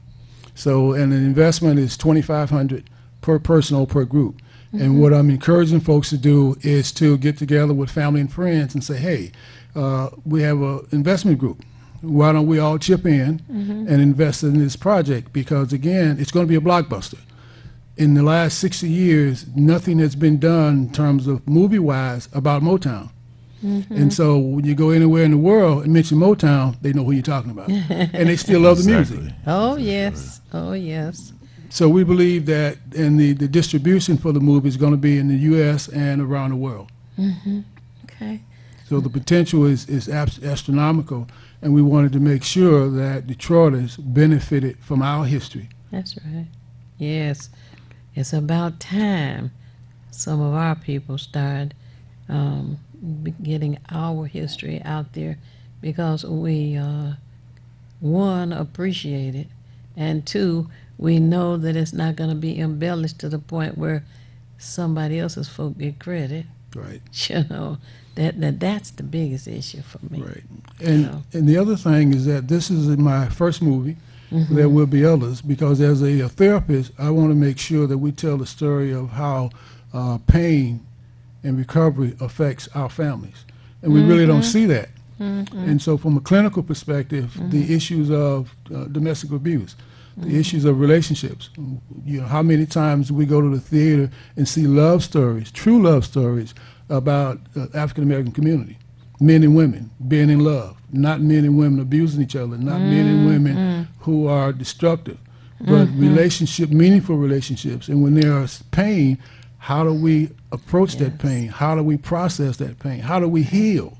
So, and an investment is $2,500 per person or per group. And what I'm encouraging folks to do is to get together with family and friends and say, hey, we have an investment group. Why don't we all chip in and invest in this project? Because, again, it's going to be a blockbuster. In the last 60 years, nothing has been done in terms of movie-wise about Motown. And so when you go anywhere in the world and mention Motown, they know who you're talking about. And they still love the music. Oh, yes. Oh, yes. So we believe that the distribution for the movie is going to be in the U.S. and around the world. Okay. So the potential is astronomical, and we wanted to make sure that Detroiters benefited from our history. That's right. Yes. It's about time some of our people start getting our history out there, because we, one, appreciate it, and two, we know that it's not going to be embellished to the point where somebody else's folk get credit. Right. You know, that's the biggest issue for me. Right. And the other thing is that this is my first movie. There will be others, because as a therapist, I want to make sure that we tell the story of how pain and recovery affects our families. And we really don't see that. And so from a clinical perspective, the issues of domestic abuse, the issues of relationships, you know, how many times we go to the theater and see love stories, true love stories about African-American community, men and women being in love, not men and women abusing each other, not men and women who are destructive, but meaningful relationships. And when there is pain, how do we approach that pain? How do we process that pain? How do we heal?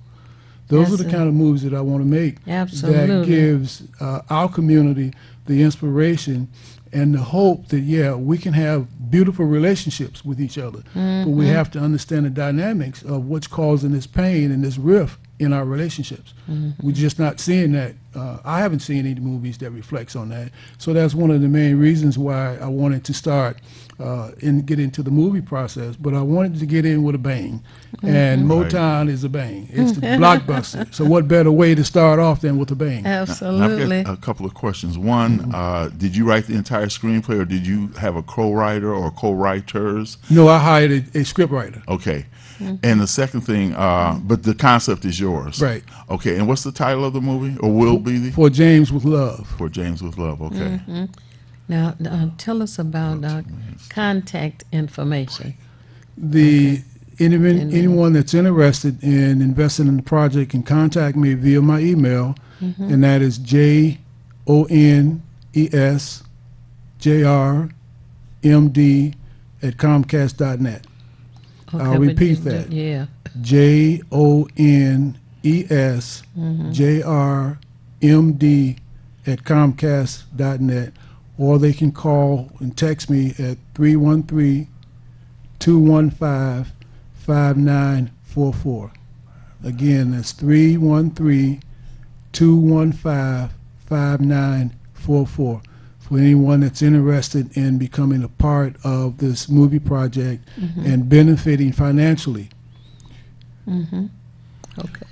Those are the kind of movies that I want to make. Absolutely. That gives our community the inspiration and the hope that, yeah, we can have beautiful relationships with each other. But we have to understand the dynamics of what's causing this pain and this rift in our relationships. We're just not seeing that. I haven't seen any movies that reflects on that. So that's one of the main reasons why I wanted to start and get into the movie process. But I wanted to get in with a bang. And Motown is a bang. It's the blockbuster. So what better way to start off than with a bang? Absolutely. I've got a couple of questions. One, did you write the entire screenplay, or did you have a co-writer or co-writers? No, I hired a scriptwriter. Okay. And the second thing, but the concept is yours. Right. Okay, and what's the title of the movie, or will be? For James with Love. For James with Love, okay. Now, tell us about contact information. Anyone that's interested in investing in the project can contact me via my email, and that is JONESJRMD@comcast.net. Okay, I'll repeat that. Yeah. JONESJRMD@comcast.net, or they can call and text me at 313-215-5944. Again, that's 313-215-5944. For anyone that's interested in becoming a part of this movie project and benefiting financially. Okay.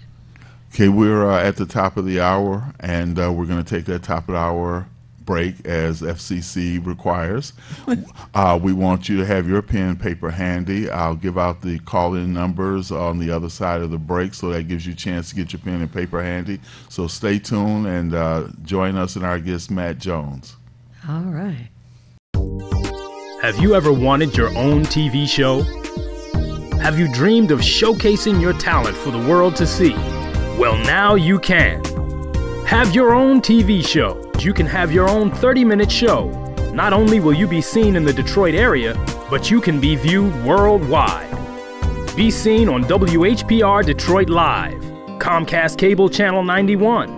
Okay, we're at the top of the hour, and we're going to take that top of the hour break as FCC requires. We want you to have your pen and paper handy. I'll give out the call-in numbers on the other side of the break, so that gives you a chance to get your pen and paper handy. So stay tuned and join us and our guest, Matt Jones. All right. Have you ever wanted your own TV show? Have you dreamed of showcasing your talent for the world to see? Well, now you can. Have your own TV show. You can have your own 30-minute show. Not only will you be seen in the Detroit area, but you can be viewed worldwide. Be seen on WHPR Detroit Live, Comcast Cable Channel 91,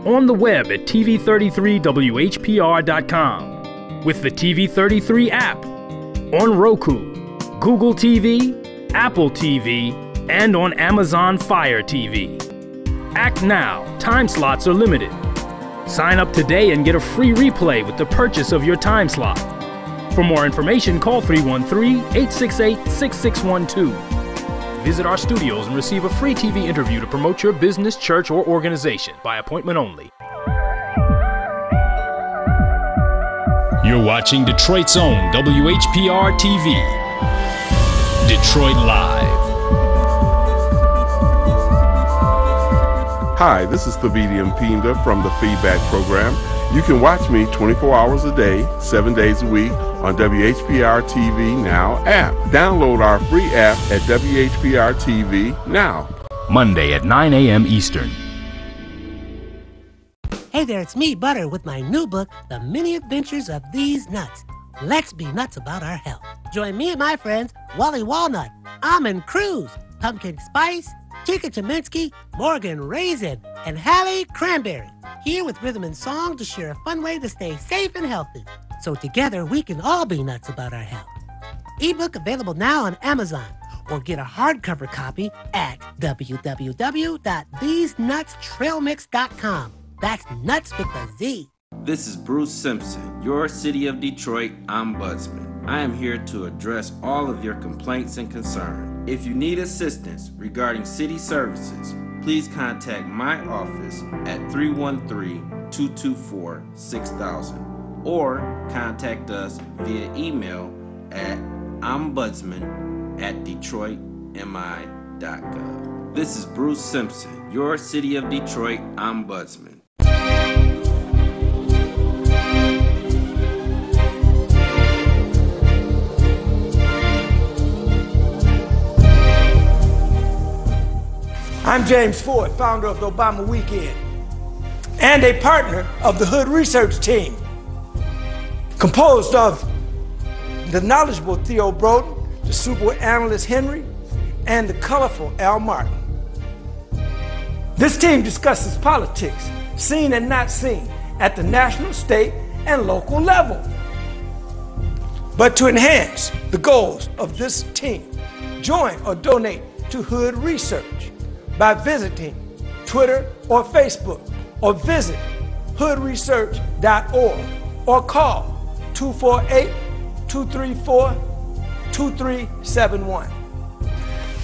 on the web at TV33WHPR.com, with the TV33 app, on Roku, Google TV, Apple TV, and on Amazon Fire TV. Act now. Time slots are limited. Sign up today and get a free replay with the purchase of your time slot. For more information, call 313-868-6612. Visit our studios and receive a free TV interview to promote your business, church, or organization by appointment only. You're watching Detroit's own WHPR TV. Detroit Live. Hi, this is Thabiti Mpinda from the Feedback Program. You can watch me 24 hours a day, 7 days a week on WHPR TV Now app. Download our free app at WHPR TV Now. Monday at 9 a.m. Eastern. Hey there, it's me, Butter, with my new book, The Many Adventures of These Nuts. Let's be nuts about our health. Join me and my friends, Wally Walnut, Almond Cruz, Pumpkin Spice, Tika Cheminsky, Morgan Raisin, and Hallie Cranberry, here with rhythm and song to share a fun way to stay safe and healthy. So together we can all be nuts about our health. Ebook available now on Amazon, or get a hardcover copy at www.thesenutstrailmix.com. That's nuts with a Z. This is Bruce Simpson, your City of Detroit Ombudsman. I am here to address all of your complaints and concerns. If you need assistance regarding city services, please contact my office at 313-224-6000 or contact us via email at ombudsman@detroitmi.gov. This is Bruce Simpson, your City of Detroit Ombudsman. I'm James Ford, founder of the Obama Weekend, and a partner of the Hood Research Team, composed of the knowledgeable Theo Broden, the super analyst Henry, and the colorful Al Martin. This team discusses politics, seen and not seen, at the national, state, and local level. But to enhance the goals of this team, join or donate to Hood Research by visiting Twitter or Facebook, or visit hoodresearch.org, or call 248-234-2371.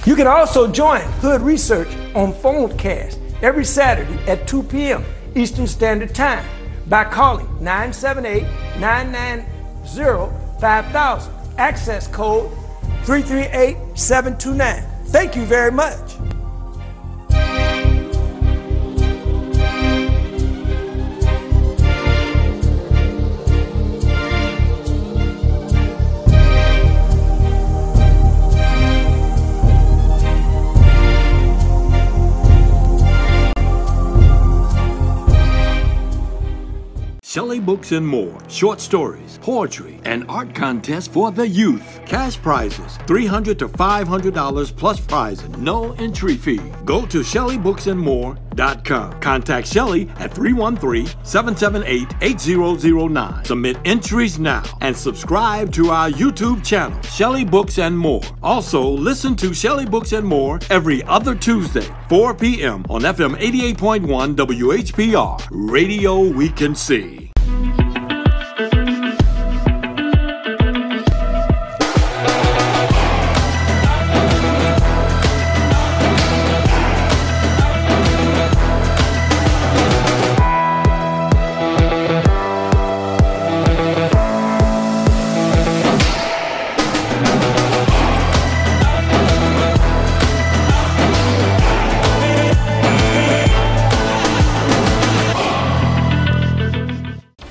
You can also join Hood Research on Phonecast every Saturday at 2 p.m. Eastern Standard Time by calling 978-990-5000, access code 338729. Thank you very much. Shelley Books and More, short stories, poetry, and art contests for the youth. Cash prizes, $300 to $500 plus prizes, no entry fee. Go to ShelleyBooksandMore.com. Contact Shelley at 313-778-8009. Submit entries now and subscribe to our YouTube channel, Shelley Books and More. Also, listen to Shelley Books and More every other Tuesday, 4 p.m. on FM 88.1 WHPR, Radio We Can See.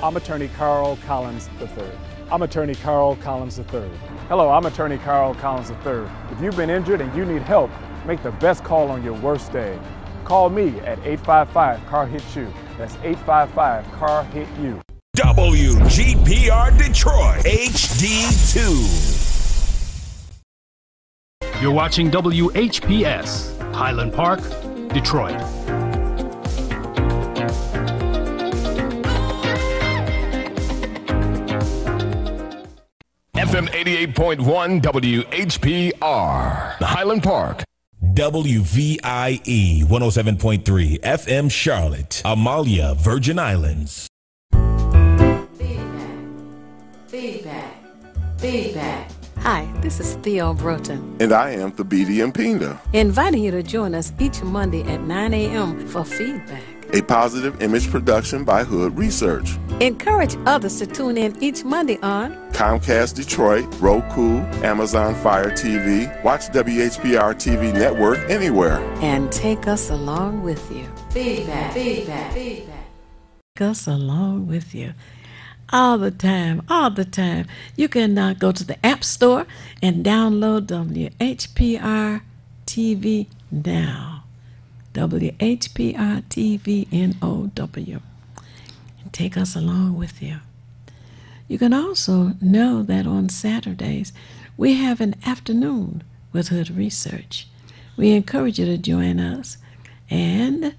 I'm Attorney Carl Collins III. I'm Attorney Carl Collins III. Hello, I'm Attorney Carl Collins III. If you've been injured and you need help, make the best call on your worst day. Call me at 855-CAR-HIT-YOU. That's 855-CAR-HIT-YOU. WGPR Detroit HD2. You're watching WHPS, Highland Park, Detroit. FM 88.1 WHPR, Highland Park. WVIE 107.3 FM Charlotte, Amalia, Virgin Islands. Feedback. Hi, this is Theo Broughton. And I am Thabiti Mpinda. Inviting you to join us each Monday at 9 a.m. for Feedback, A positive image production by Hood Research. Encourage others to tune in each Monday on Comcast Detroit, Roku, Amazon Fire TV, watch WHPR TV Network anywhere. And take us along with you. Feedback. Take us along with you. All the time. You can go to the App Store and download WHPR TV Now. WHPR TV NOW. And take us along with you. You can also know that on Saturdays we have an afternoon with Hood Research. We encourage you to join us, and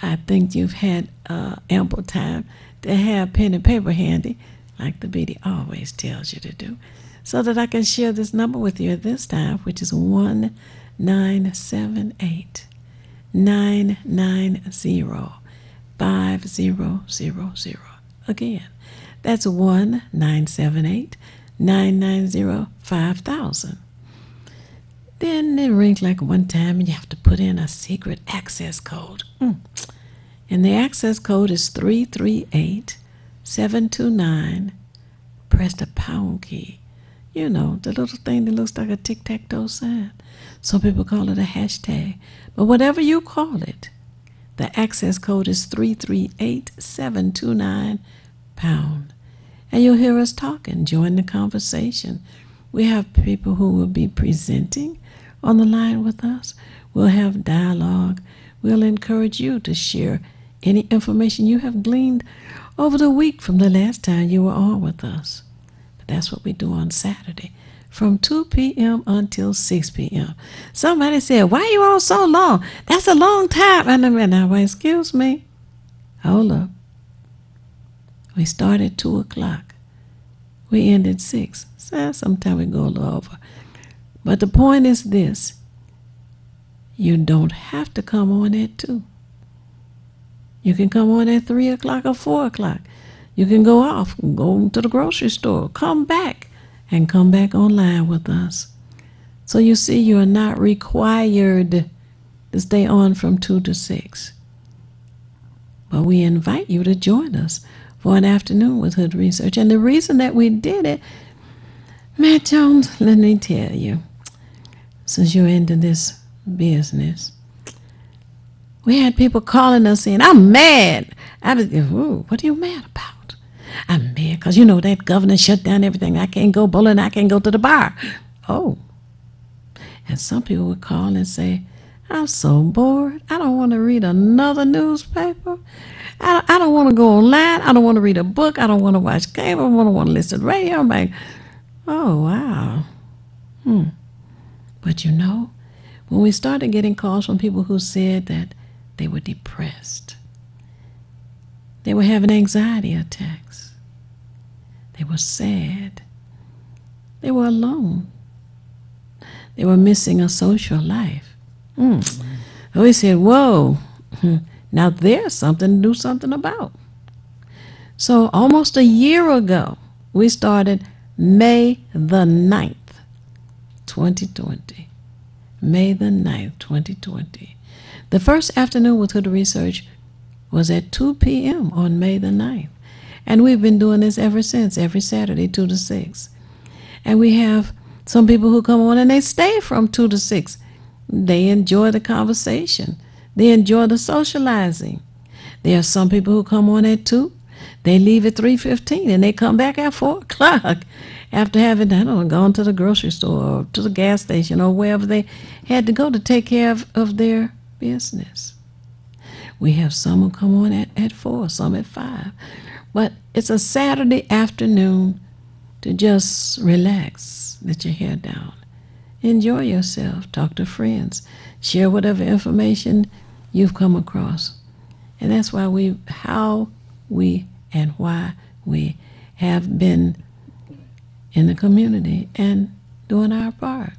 I think you've had ample time to have pen and paper handy, like the BD always tells you to do, so that I can share this number with you at this time, which is 1-978-990-5000. Again, that's 1-978-990-5000. Then it rings like one time and you have to put in a secret access code. And the access code is 338729. Press the pound key. You know, the little thing that looks like a tic-tac-toe sign. Some people call it a hashtag. But whatever you call it, the access code is 338729 pound. And you'll hear us talking. Join the conversation. We have people who will be presenting on the line with us. We'll have dialogue. We'll encourage you to share any information you have gleaned over the week from the last time you were on with us. But that's what we do on Saturday from 2 p.m. until 6 p.m. Somebody said, why are you on so long? That's a long time. And I went, now, excuse me. Hold up. We started 2 o'clock. We ended 6. So sometimes we go a little over. But the point is this. You don't have to come on at 2. You can come on at 3 o'clock or 4 o'clock. You can go off, go to the grocery store, come back, and come back online with us. So you see, you are not required to stay on from 2 to 6. But we invite you to join us for an afternoon with Hood Research. And the reason that we did it, Matt Jones, let me tell you, since you're into this business, we had people calling us saying, I'm mad. I was, what are you mad about? I'm mad because, that governor shut down everything. I can't go bowling. I can't go to the bar. Oh. And some people would call and say, I'm so bored. I don't want to read another newspaper. I don't want to go online. I don't want to read a book. I don't want to watch cable. I don't want to listen to radio. I'm like, oh, wow. But when we started getting calls from people who said that they were depressed, they were having anxiety attacks, they were sad, they were alone, they were missing a social life. We said, whoa, now there's something to do something about. So almost a year ago, we started May the 9th, 2020. May the 9th, 2020. The first afternoon with Hood Research was at 2 p.m. on May the 9th. And we've been doing this ever since, every Saturday, 2 to 6. And we have some people who come on and they stay from 2 to 6. They enjoy the conversation. They enjoy the socializing. There are some people who come on at 2. They leave at 3:15 and they come back at 4 o'clock after having, gone to the grocery store or to the gas station or wherever they had to go to take care of their business. We have some who come on at 4, some at 5. But it's a Saturday afternoon to just relax, let your hair down, enjoy yourself, talk to friends, share whatever information you've come across. And that's why how we and why we have been in the community and doing our part.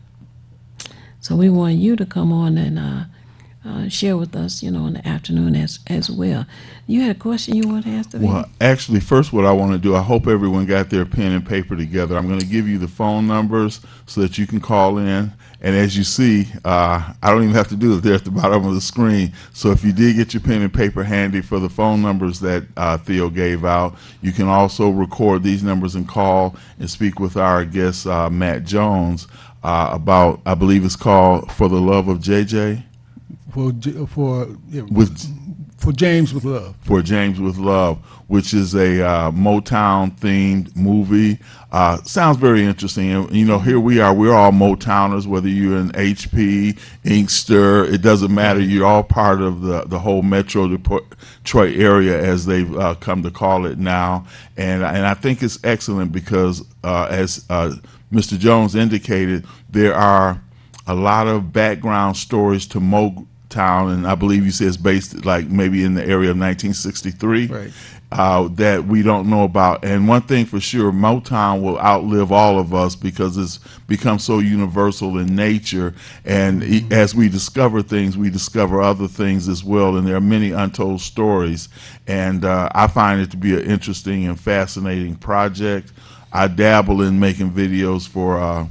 So we want you to come on and share with us, in the afternoon as well. You had a question you want to ask the Well, actually, first what I want to do, I hope everyone got their pen and paper together. I'm going to give you the phone numbers so that you can call in. And as you see, I don't even have to do it. They're at the bottom of the screen. So if you did get your pen and paper handy for the phone numbers that Theo gave out, you can also record these numbers and call and speak with our guest, Matt Jones, about, I believe it's called For the Love of JJ. For James with Love. For James with Love, which is a Motown-themed movie. Sounds very interesting. And, here we are. We're all Motowners, whether you're in HP, Inkster. It doesn't matter. You're all part of the whole Metro Detroit area, as they've come to call it now. And I think it's excellent because, as Mr. Jones indicated, there are a lot of background stories to Motown, and I believe you said it's based like maybe in the area of 1963, right. That we don't know about. And one thing for sure, Motown will outlive all of us because it's become so universal in nature. And as we discover things, we discover other things as well. And there are many untold stories. And I find it to be an interesting and fascinating project. I dabble in making videos for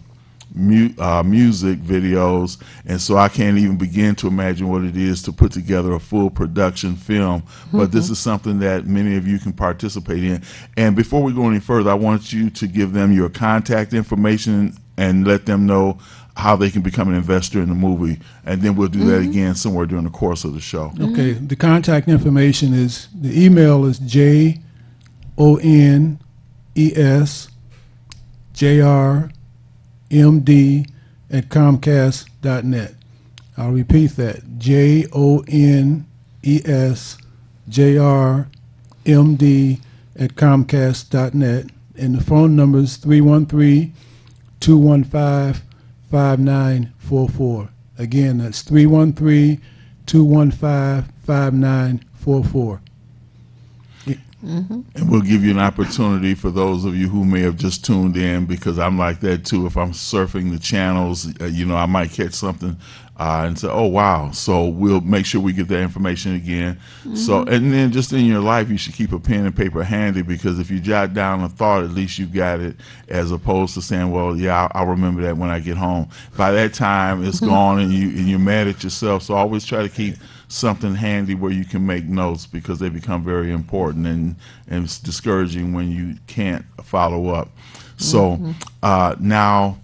music videos, and so I can't even begin to imagine what it is to put together a full production film. But this is something that many of you can participate in. And before we go any further, I want you to give them your contact information and let them know how they can become an investor in the movie, and then we'll do that again somewhere during the course of the show. Okay, the contact information is, the email is jonesjrmd@comcast.net. I'll repeat that, jonesjrmd@comcast.net. And the phone number is 313-215-5944. Again, that's 313-215-5944. And we'll give you an opportunity for those of you who may have just tuned in, because I'm like that too. If I'm surfing the channels, I might catch something and say, oh, wow. So we'll make sure we get that information again. So, and then just in your life, you should keep a pen and paper handy, because if you jot down a thought, at least you've got it, as opposed to saying, well, yeah, I'll remember that when I get home. By that time, it's gone and you're mad at yourself. So always try to keep something handy where you can make notes, because they become very important, and it's discouraging when you can't follow up. So now,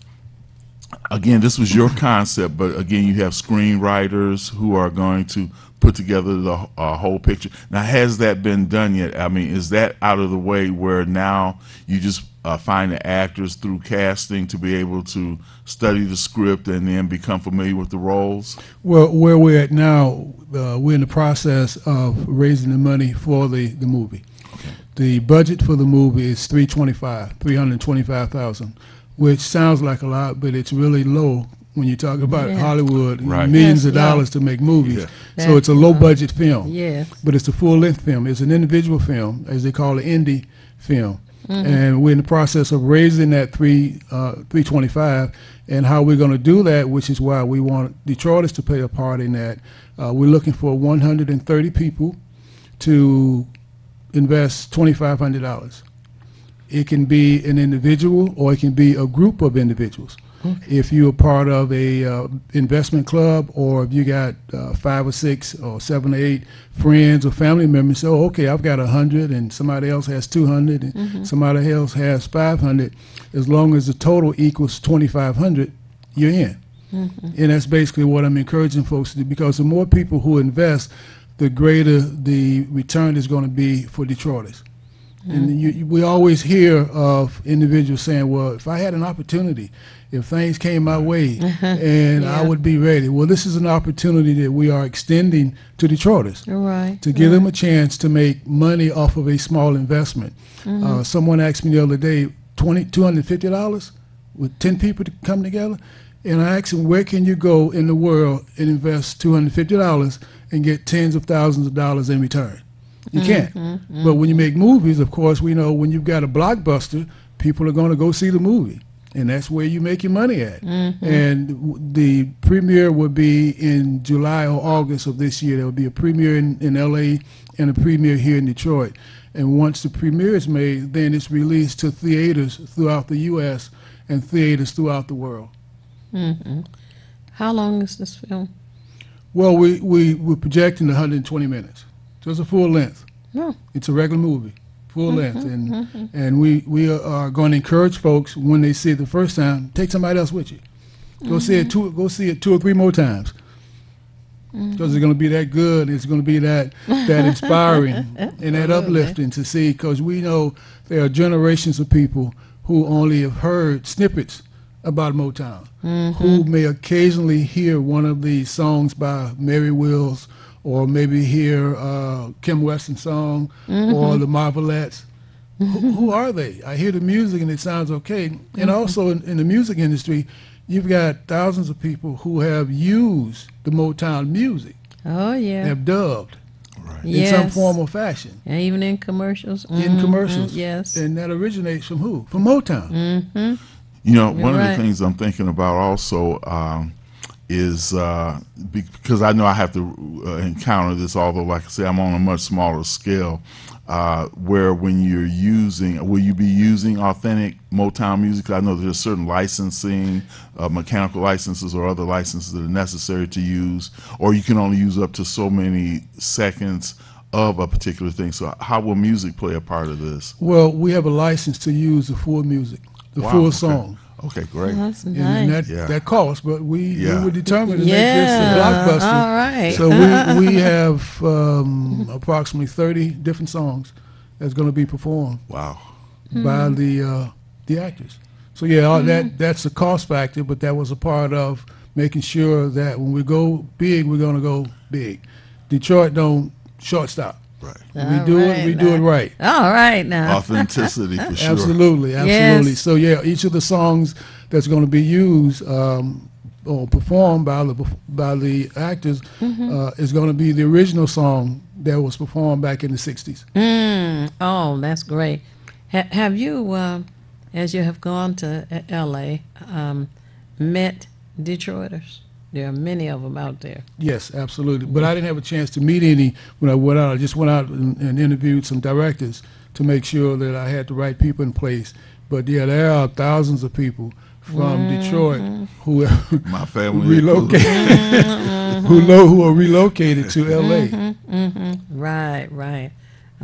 again, this was your concept, but again, you have screenwriters who are going to put together the whole picture. Now, has that been done yet? I mean, is that out of the way where now you just find the actors through casting to be able to study the script and then become familiar with the roles? Well, where we're at now, we're in the process of raising the money for the movie. Okay. The budget for the movie is $325,000, which sounds like a lot, but it's really low when you talk about Hollywood, right. Millions of dollars to make movies. Yeah. So it's a low-budget film. Yes. But it's a full-length film. It's an individual film, as they call it, indie film. And we're in the process of raising that $325,000, and how we're going to do that, which is why we want Detroiters to play a part in that. We're looking for 130 people to invest $2,500. It can be an individual, or it can be a group of individuals. If you're part of a investment club, or if you got 5 or 6 or 7 or 8 friends or family members, say, oh, okay, I've got 100, and somebody else has 200, and somebody else has 500. As long as the total equals 2,500, you're in. And that's basically what I'm encouraging folks to do, because the more people who invest, the greater the return is going to be for Detroiters. And we always hear of individuals saying, well, if I had an opportunity, if things came my way, and I would be ready. Well, this is an opportunity that we are extending to Detroiters, to give them a chance to make money off of a small investment. Someone asked me the other day, $250 with 10 people to come together? And I asked him, where can you go in the world and invest $250 and get tens of thousands of dollars in return? You can't. But when you make movies, of course, we know when you've got a blockbuster, people are going to go see the movie. And that's where you make your money at. And the premiere will be in July or August of this year. There will be a premiere in L.A. and a premiere here in Detroit. And once the premiere is made, then it's released to theaters throughout the U.S. and theaters throughout the world. How long is this film? Well, we're projecting 120 minutes. So it's a full length. Oh. It's a regular movie, full length. And we are going to encourage folks when they see it the first time, take somebody else with you. Go see it two or three more times. Because it's going to be that good. It's going to be that inspiring and that uplifting to see. Because we know there are generations of people who only have heard snippets about Motown, who may occasionally hear one of the songs by Mary Wills, or maybe hear Kim Weston's song, or the Marvelettes. Who are they? I hear the music and it sounds okay. And also in the music industry, you've got thousands of people who have used the Motown music. Oh, yeah. Have dubbed Yes. in some form or fashion. And even in commercials. In commercials. Yes. And that originates from who? From Motown. You know, one of right. the things I'm thinking about also is because I know I have to encounter this, although, like I say, I'm on a much smaller scale, where when you're using, will you be using authentic Motown music? I know there's certain licensing, mechanical licenses or other licenses that are necessary to use, or you can only use up to so many seconds of a particular thing. So how will music play a part of this? Well, we have a license to use the full music, the full song. Okay, great. Oh, that's And nice. that costs, but we were determined to Yeah. make this a blockbuster. All right. So we have approximately 30 different songs that's going to be performed. Wow. By the actors. So yeah, that's a cost factor, but that was a part of making sure that when we go big, we're going to go big. Detroit don't shortstop. Right. We do it right. All right now. Authenticity for sure. Absolutely. Yes. So yeah, each of the songs that's going to be used or performed by the actors is going to be the original song that was performed back in the 60s. Oh, that's great. Have you, as you have gone to L.A., met Detroiters? There are many of them out there. Yes, absolutely. But I didn't have a chance to meet any when I went out. I just went out and interviewed some directors to make sure that I had the right people in place. But yeah, there are thousands of people from Detroit who My family relocated, who are relocated to L.A. Right.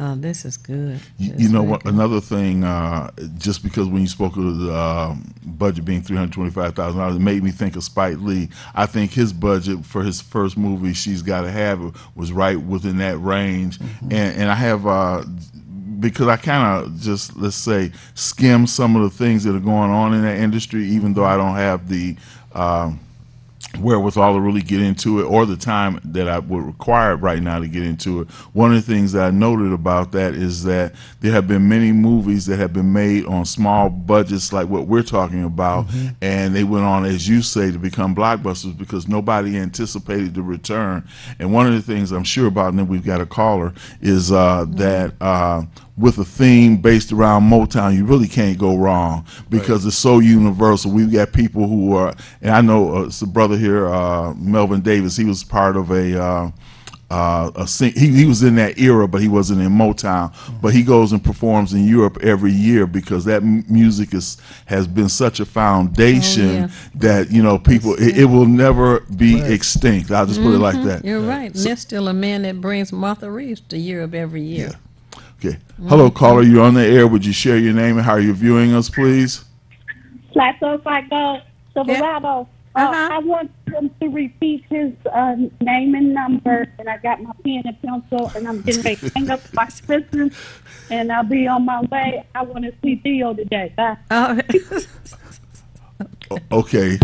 Oh, this is good. You know what? Another thing, just because when you spoke of the budget being $325,000, it made me think of Spike Lee. I think his budget for his first movie, She's Gotta Have It, was right within that range. And I have, because I kind of just, let's say, skim some of the things that are going on in that industry, even though I don't have the wherewithal to really get into it, or the time that I would require right now to get into it. One of the things that I noted about that is that there have been many movies that have been made on small budgets like what we're talking about, and they went on, as you say, to become blockbusters because nobody anticipated the return. And one of the things I'm sure about, and then we've got a caller, is that with a theme based around Motown, you really can't go wrong because it's so universal. We've got people who are, and I know it's a brother here, Melvin Davis. He was part of he was in that era, but he wasn't in Motown. But he goes and performs in Europe every year because that music has been such a foundation that people it will never be extinct. I'll just put it like that. You're right. And there's still a man that brings Martha Reeves to Europe every year. Okay. Hello, caller. You're on the air. Would you share your name and how you're viewing us, please? Plateau Psycho Silverado. I want him to repeat his name and number, and I got my pen and pencil, and I'm getting ready to hang up my business, and I'll be on my way. I want to see Theo today. Bye. Okay.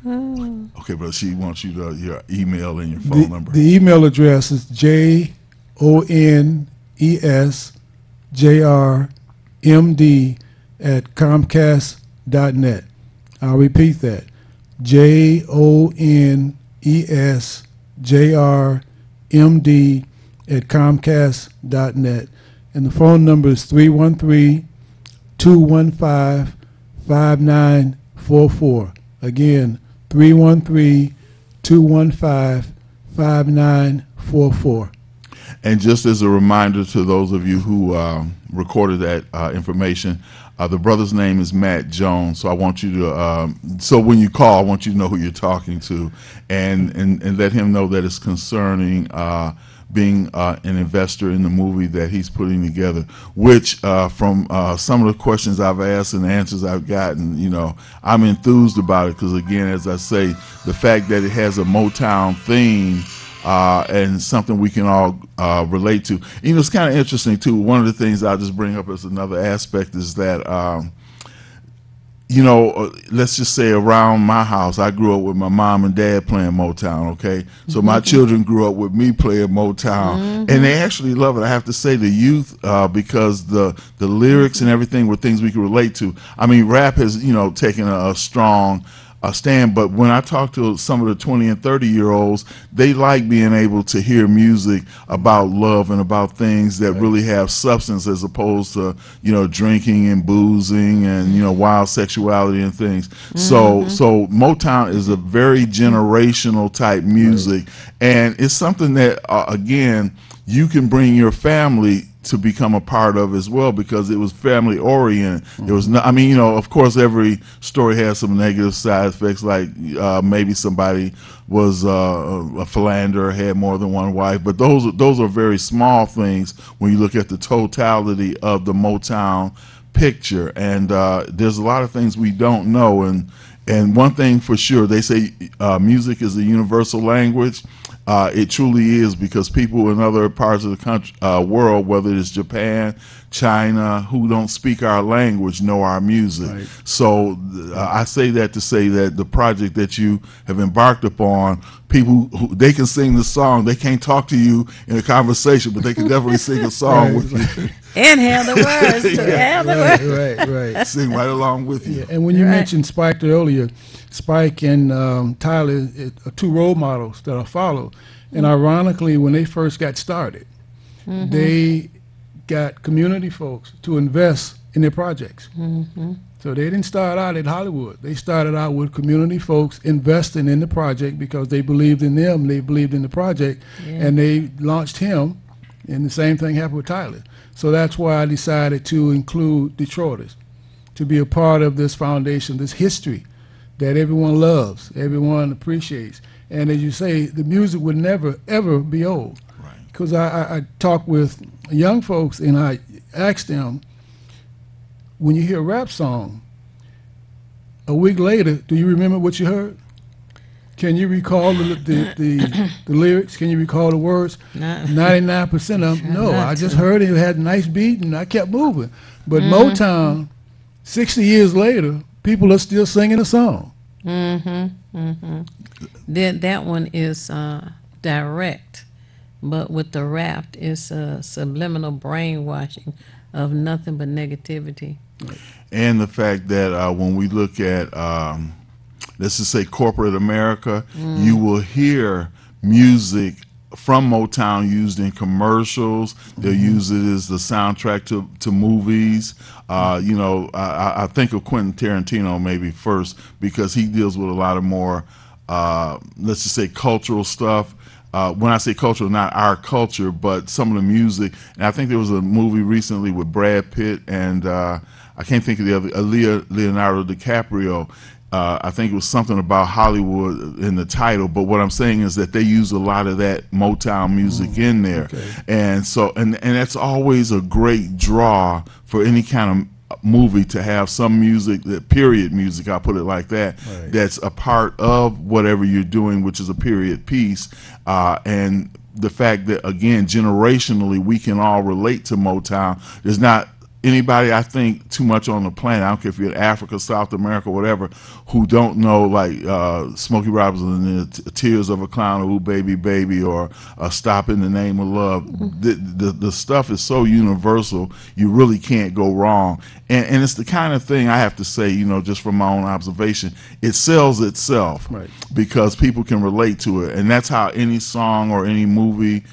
Okay, but she wants you to your email and your phone number. The email address is JONESJRMD@Comcast.net. I'll repeat that. JONESJRMD@Comcast.net. And the phone number is 313-215-5944. Again, 313-215-5944. And just as a reminder to those of you who recorded that information, the brother's name is Matt Jones. So I want you to, so when you call, I want you to know who you're talking to, and let him know that it's concerning being an investor in the movie that he's putting together, which from some of the questions I've asked and the answers I've gotten, you know, I'm enthused about it because, again, as I say, the fact that it has a Motown theme and something we can all relate to. You know, it's kind of interesting, too. One of the things I'll just bring up as another aspect is that you know, let's just say around my house, I grew up with my mom and dad playing Motown, okay? So my children grew up with me playing Motown, and they actually love it. I have to say the youth, because the lyrics and everything were things we could relate to. I mean, rap has, you know, taken a strong stand, but when I talk to some of the 20 and 30-year-olds, they like being able to hear music about love and about things that really have substance, as opposed to, you know, drinking and boozing and, you know, wild sexuality and things. So Motown is a very generational type music, and it's something that again, you can bring your family to become a part of as well, because it was family oriented. There was no, I mean, you know, of course every story has some negative side effects, like maybe somebody was a philanderer, had more than one wife, but those are very small things when you look at the totality of the Motown picture. And there's a lot of things we don't know, and one thing for sure, they say music is a universal language. It truly is, because people in other parts of the country, world, whether it's Japan, China, who don't speak our language, know our music. Right. So I say that to say that the project that you have embarked upon, people they can sing the song. They can't talk to you in a conversation, but they can definitely sing a song with you. And have the words. Have the words. Right. Sing right along with you. Yeah. And when you mentioned Spike earlier, Spike and Tyler are two role models that I follow. And ironically, when they first got started, they got community folks to invest in their projects. So they didn't start out in Hollywood. They started out with community folks investing in the project because they believed in them, they believed in the project, and they launched him, and the same thing happened with Tyler. So that's why I decided to include Detroiters, to be a part of this foundation, this history that everyone loves, everyone appreciates. And as you say, the music would never, ever be old. Because I talk with young folks and I ask them, when you hear a rap song, a week later, do you remember what you heard? Can you recall the lyrics? Can you recall the words? 99% of them, no. I just heard it had a nice beat and I kept moving. But Motown, 60 years later, people are still singing a song. That one is direct, but with the rap, it's a subliminal brainwashing of nothing but negativity. And the fact that when we look at, let's just say corporate America, you will hear music from Motown used in commercials. They'll use it as the soundtrack to movies. You know, I think of Quentin Tarantino maybe first, because he deals with a lot of more, let's just say, cultural stuff. When I say cultural, not our culture, but some of the music. And I think there was a movie recently with Brad Pitt and I can't think of the other, Leonardo DiCaprio. I think it was something about Hollywood in the title, but what I'm saying is that they use a lot of that Motown music in there. And so, and that's always a great draw for any kind of movie, to have some music, that period music, I'll put it like that, that's a part of whatever you're doing, which is a period piece. And the fact that, again, generationally, we can all relate to Motown. There's not anybody I think too much on the planet, I don't care if you're in Africa, South America, whatever, who don't know like Smokey Robinson and the Tears of a Clown, or Ooh Baby Baby, or Stop in the Name of Love. The stuff is so universal, you really can't go wrong. And it's the kind of thing, I have to say, you know, just from my own observation, it sells itself, right, because people can relate to it. And that's how any song or any movie,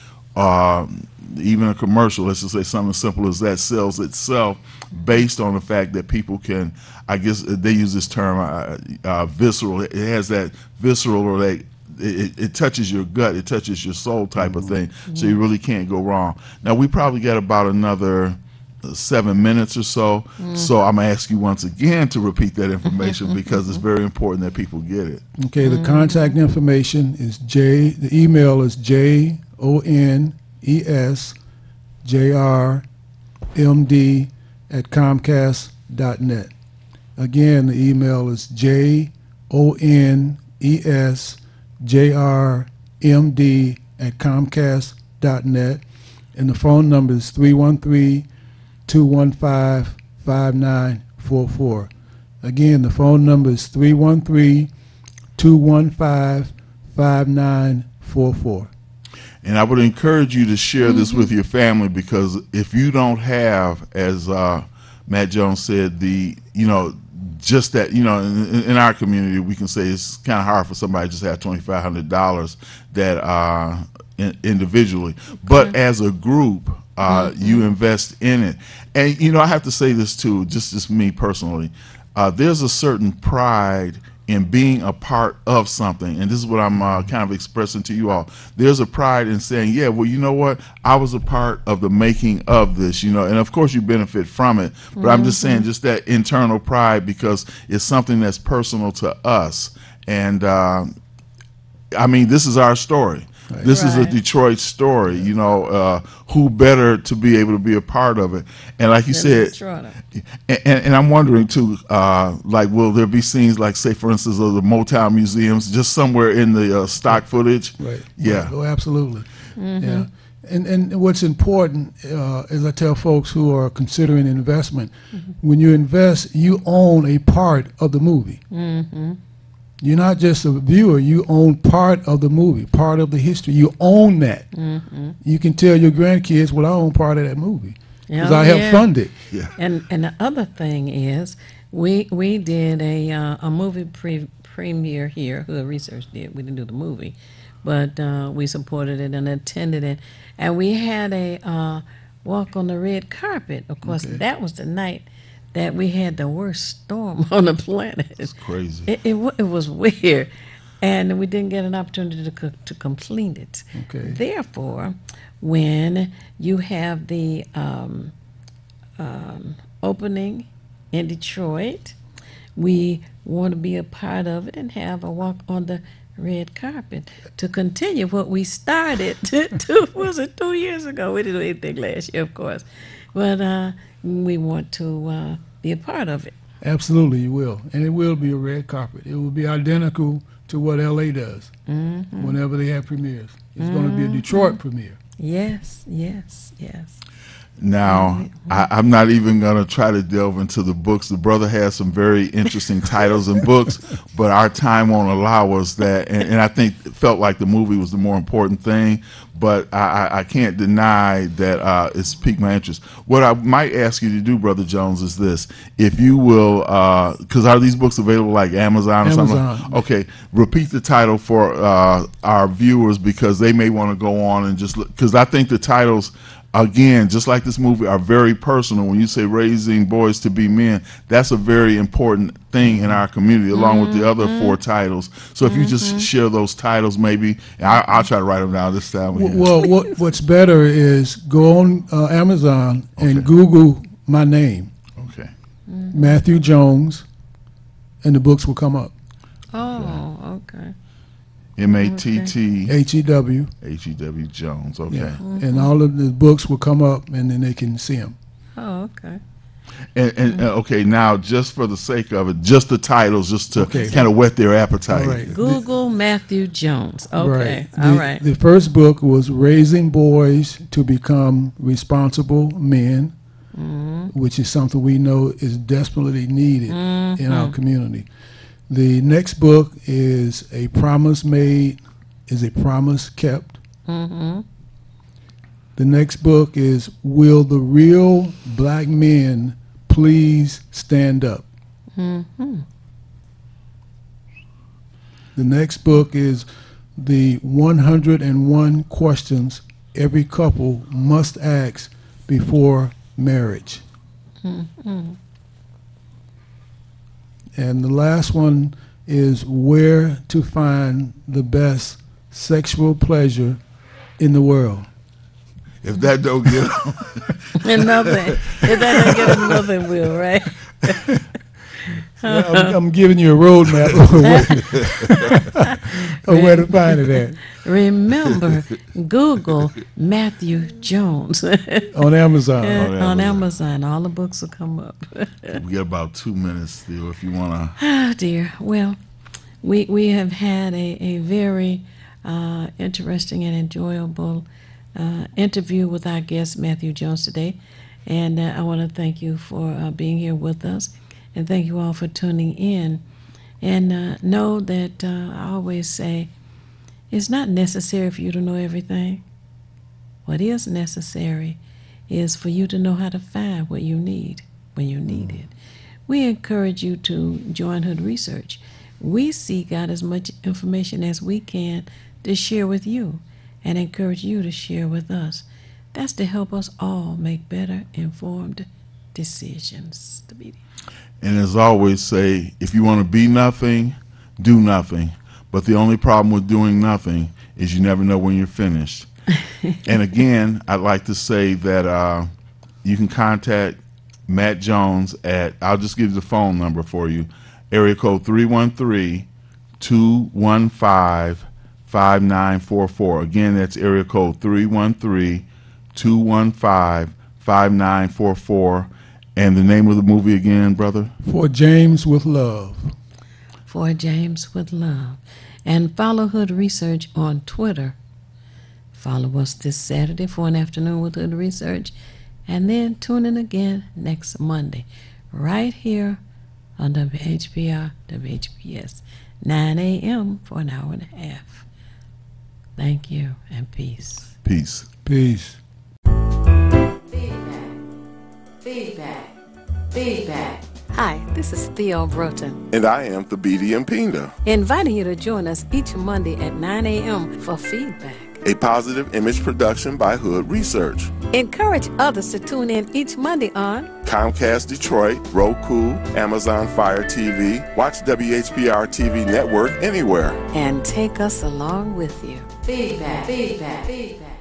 even a commercial, let's just say something as simple as that, sells itself based on the fact that people can, I guess they use this term, visceral. It has that visceral, or that it touches your gut, it touches your soul type of thing. So you really can't go wrong. Now we probably got about another 7 minutes or so. So I'm gonna ask you once again to repeat that information because it's very important that people get it. Okay, the contact information is the email is JONESJRMD@comcast.net. Again, the email is JONESJRMD@comcast.net, and the phone number is 313-215-5944. Again, the phone number is 313-215-5944. And I would encourage you to share this with your family, because if you don't have, as Matt Jones said, just that, in our community, we can say it's kind of hard for somebody to just have $2,500 that individually. But as a group, you invest in it. And, I have to say this too, just me personally. There's a certain pride in being a part of something, and this is what I'm kind of expressing to you all. There's a pride in saying, yeah, well, you know what, I was a part of the making of this, and of course you benefit from it, but I'm just saying, just that internal pride, because it's something that's personal to us. And I mean, this is our story. Right. This is a Detroit story, who better to be able to be a part of it. And like you said, and I'm wondering too, like, will there be scenes like, say, for instance, of the Motown museums, just somewhere in the stock footage? Right. Yeah. Oh, absolutely. Yeah. And what's important, as I tell folks who are considering investment, when you invest, you own a part of the movie. You're not just a viewer, you own part of the movie, part of the history. You own that. You can tell your grandkids, well, I own part of that movie because I helped fund it. Yeah. And the other thing is, we did a movie premiere here. Hood Research did. We didn't do the movie, but we supported it and attended it. And we had a walk on the red carpet. Of course, that was the night that we had the worst storm on the planet. It's crazy. It was weird, and we didn't get an opportunity to complete it. Therefore, when you have the opening in Detroit, we want to be a part of it and have a walk on the red carpet to continue what we started was it 2 years ago? We didn't do anything last year, of course, but we want to be a part of it. Absolutely, you will. And it will be a red carpet. It will be identical to what LA does whenever they have premieres. It's going to be a Detroit premiere. Yes, yes, yes. Now, I'm not even going to try to delve into the books. The brother has some very interesting titles and books, but our time won't allow us that. And I think it felt like the movie was the more important thing, but I can't deny that it's piqued my interest. What I might ask you to do, Brother Jones, is this. If you will, because are these books available like Amazon or something? Okay, repeat the title for our viewers, because they may want to go on and just look, because I think the titles, again, just like this movie, are very personal. When you say raising boys to be men, that's a very important thing in our community, along with the other 4 titles. So if you just share those titles, maybe, and I'll try to write them down this time. Well, what's better is go on Amazon and Google my name, Matthew Jones, and the books will come up. Oh, okay. M-A-T-T H-E-W Jones. Okay. Yeah. And all of the books will come up, and then they can see them. Oh, okay. And okay, now just for the sake of it, just the titles, just to kind of whet their appetite. Right. Google Matthew Jones. Okay. Right. All right. The first book was Raising Boys to Become Responsible Men. which is something we know is desperately needed in our community. The next book is A Promise Made is a Promise Kept. The next book is Will the Real Black Men Please Stand Up? The next book is The 101 Questions Every Couple Must Ask Before Marriage. And the last one is Where to Find the Best Sexual Pleasure in the World. If that don't get And nothing. If that don't get them, nothing will, right? Well, I'm giving you a roadmap of where to find it at. Remember, Google Matthew Jones. On Amazon. On Amazon. All the books will come up. We got about 2 minutes still if you want to. Oh, dear. Well, we have had a very interesting and enjoyable interview with our guest, Matthew Jones, today. And I want to thank you for being here with us. And thank you all for tuning in. And know that I always say it's not necessary for you to know everything. What is necessary is for you to know how to find what you need when you need it. We encourage you to join Hood Research. We seek out as much information as we can to share with you and encourage you to share with us. That's to help us all make better informed decisions. And as I always say, if you want to be nothing, do nothing. But the only problem with doing nothing is you never know when you're finished. And again, I'd like to say that you can contact Matt Jones at, I'll just give you the phone number for you, area code 313-215-5944. Again, that's area code 313-215-5944. And the name of the movie again, brother? For James with Love. For James with Love. And follow Hood Research on Twitter. Follow us this Saturday for an afternoon with Hood Research. And then tune in again next Monday, right here on WHPR, WHPS, 9 a.m. for an hour and a half. Thank you and peace. Peace. Peace. Feedback. Feedback. Hi, this is Theo Broughton. And I am Thabiti Mpinda. Inviting you to join us each Monday at 9 a.m. for Feedback. A positive image production by Hood Research. Encourage others to tune in each Monday on Comcast Detroit, Roku, Amazon Fire TV, watch WHPR TV Network anywhere. And take us along with you. Feedback, feedback, feedback.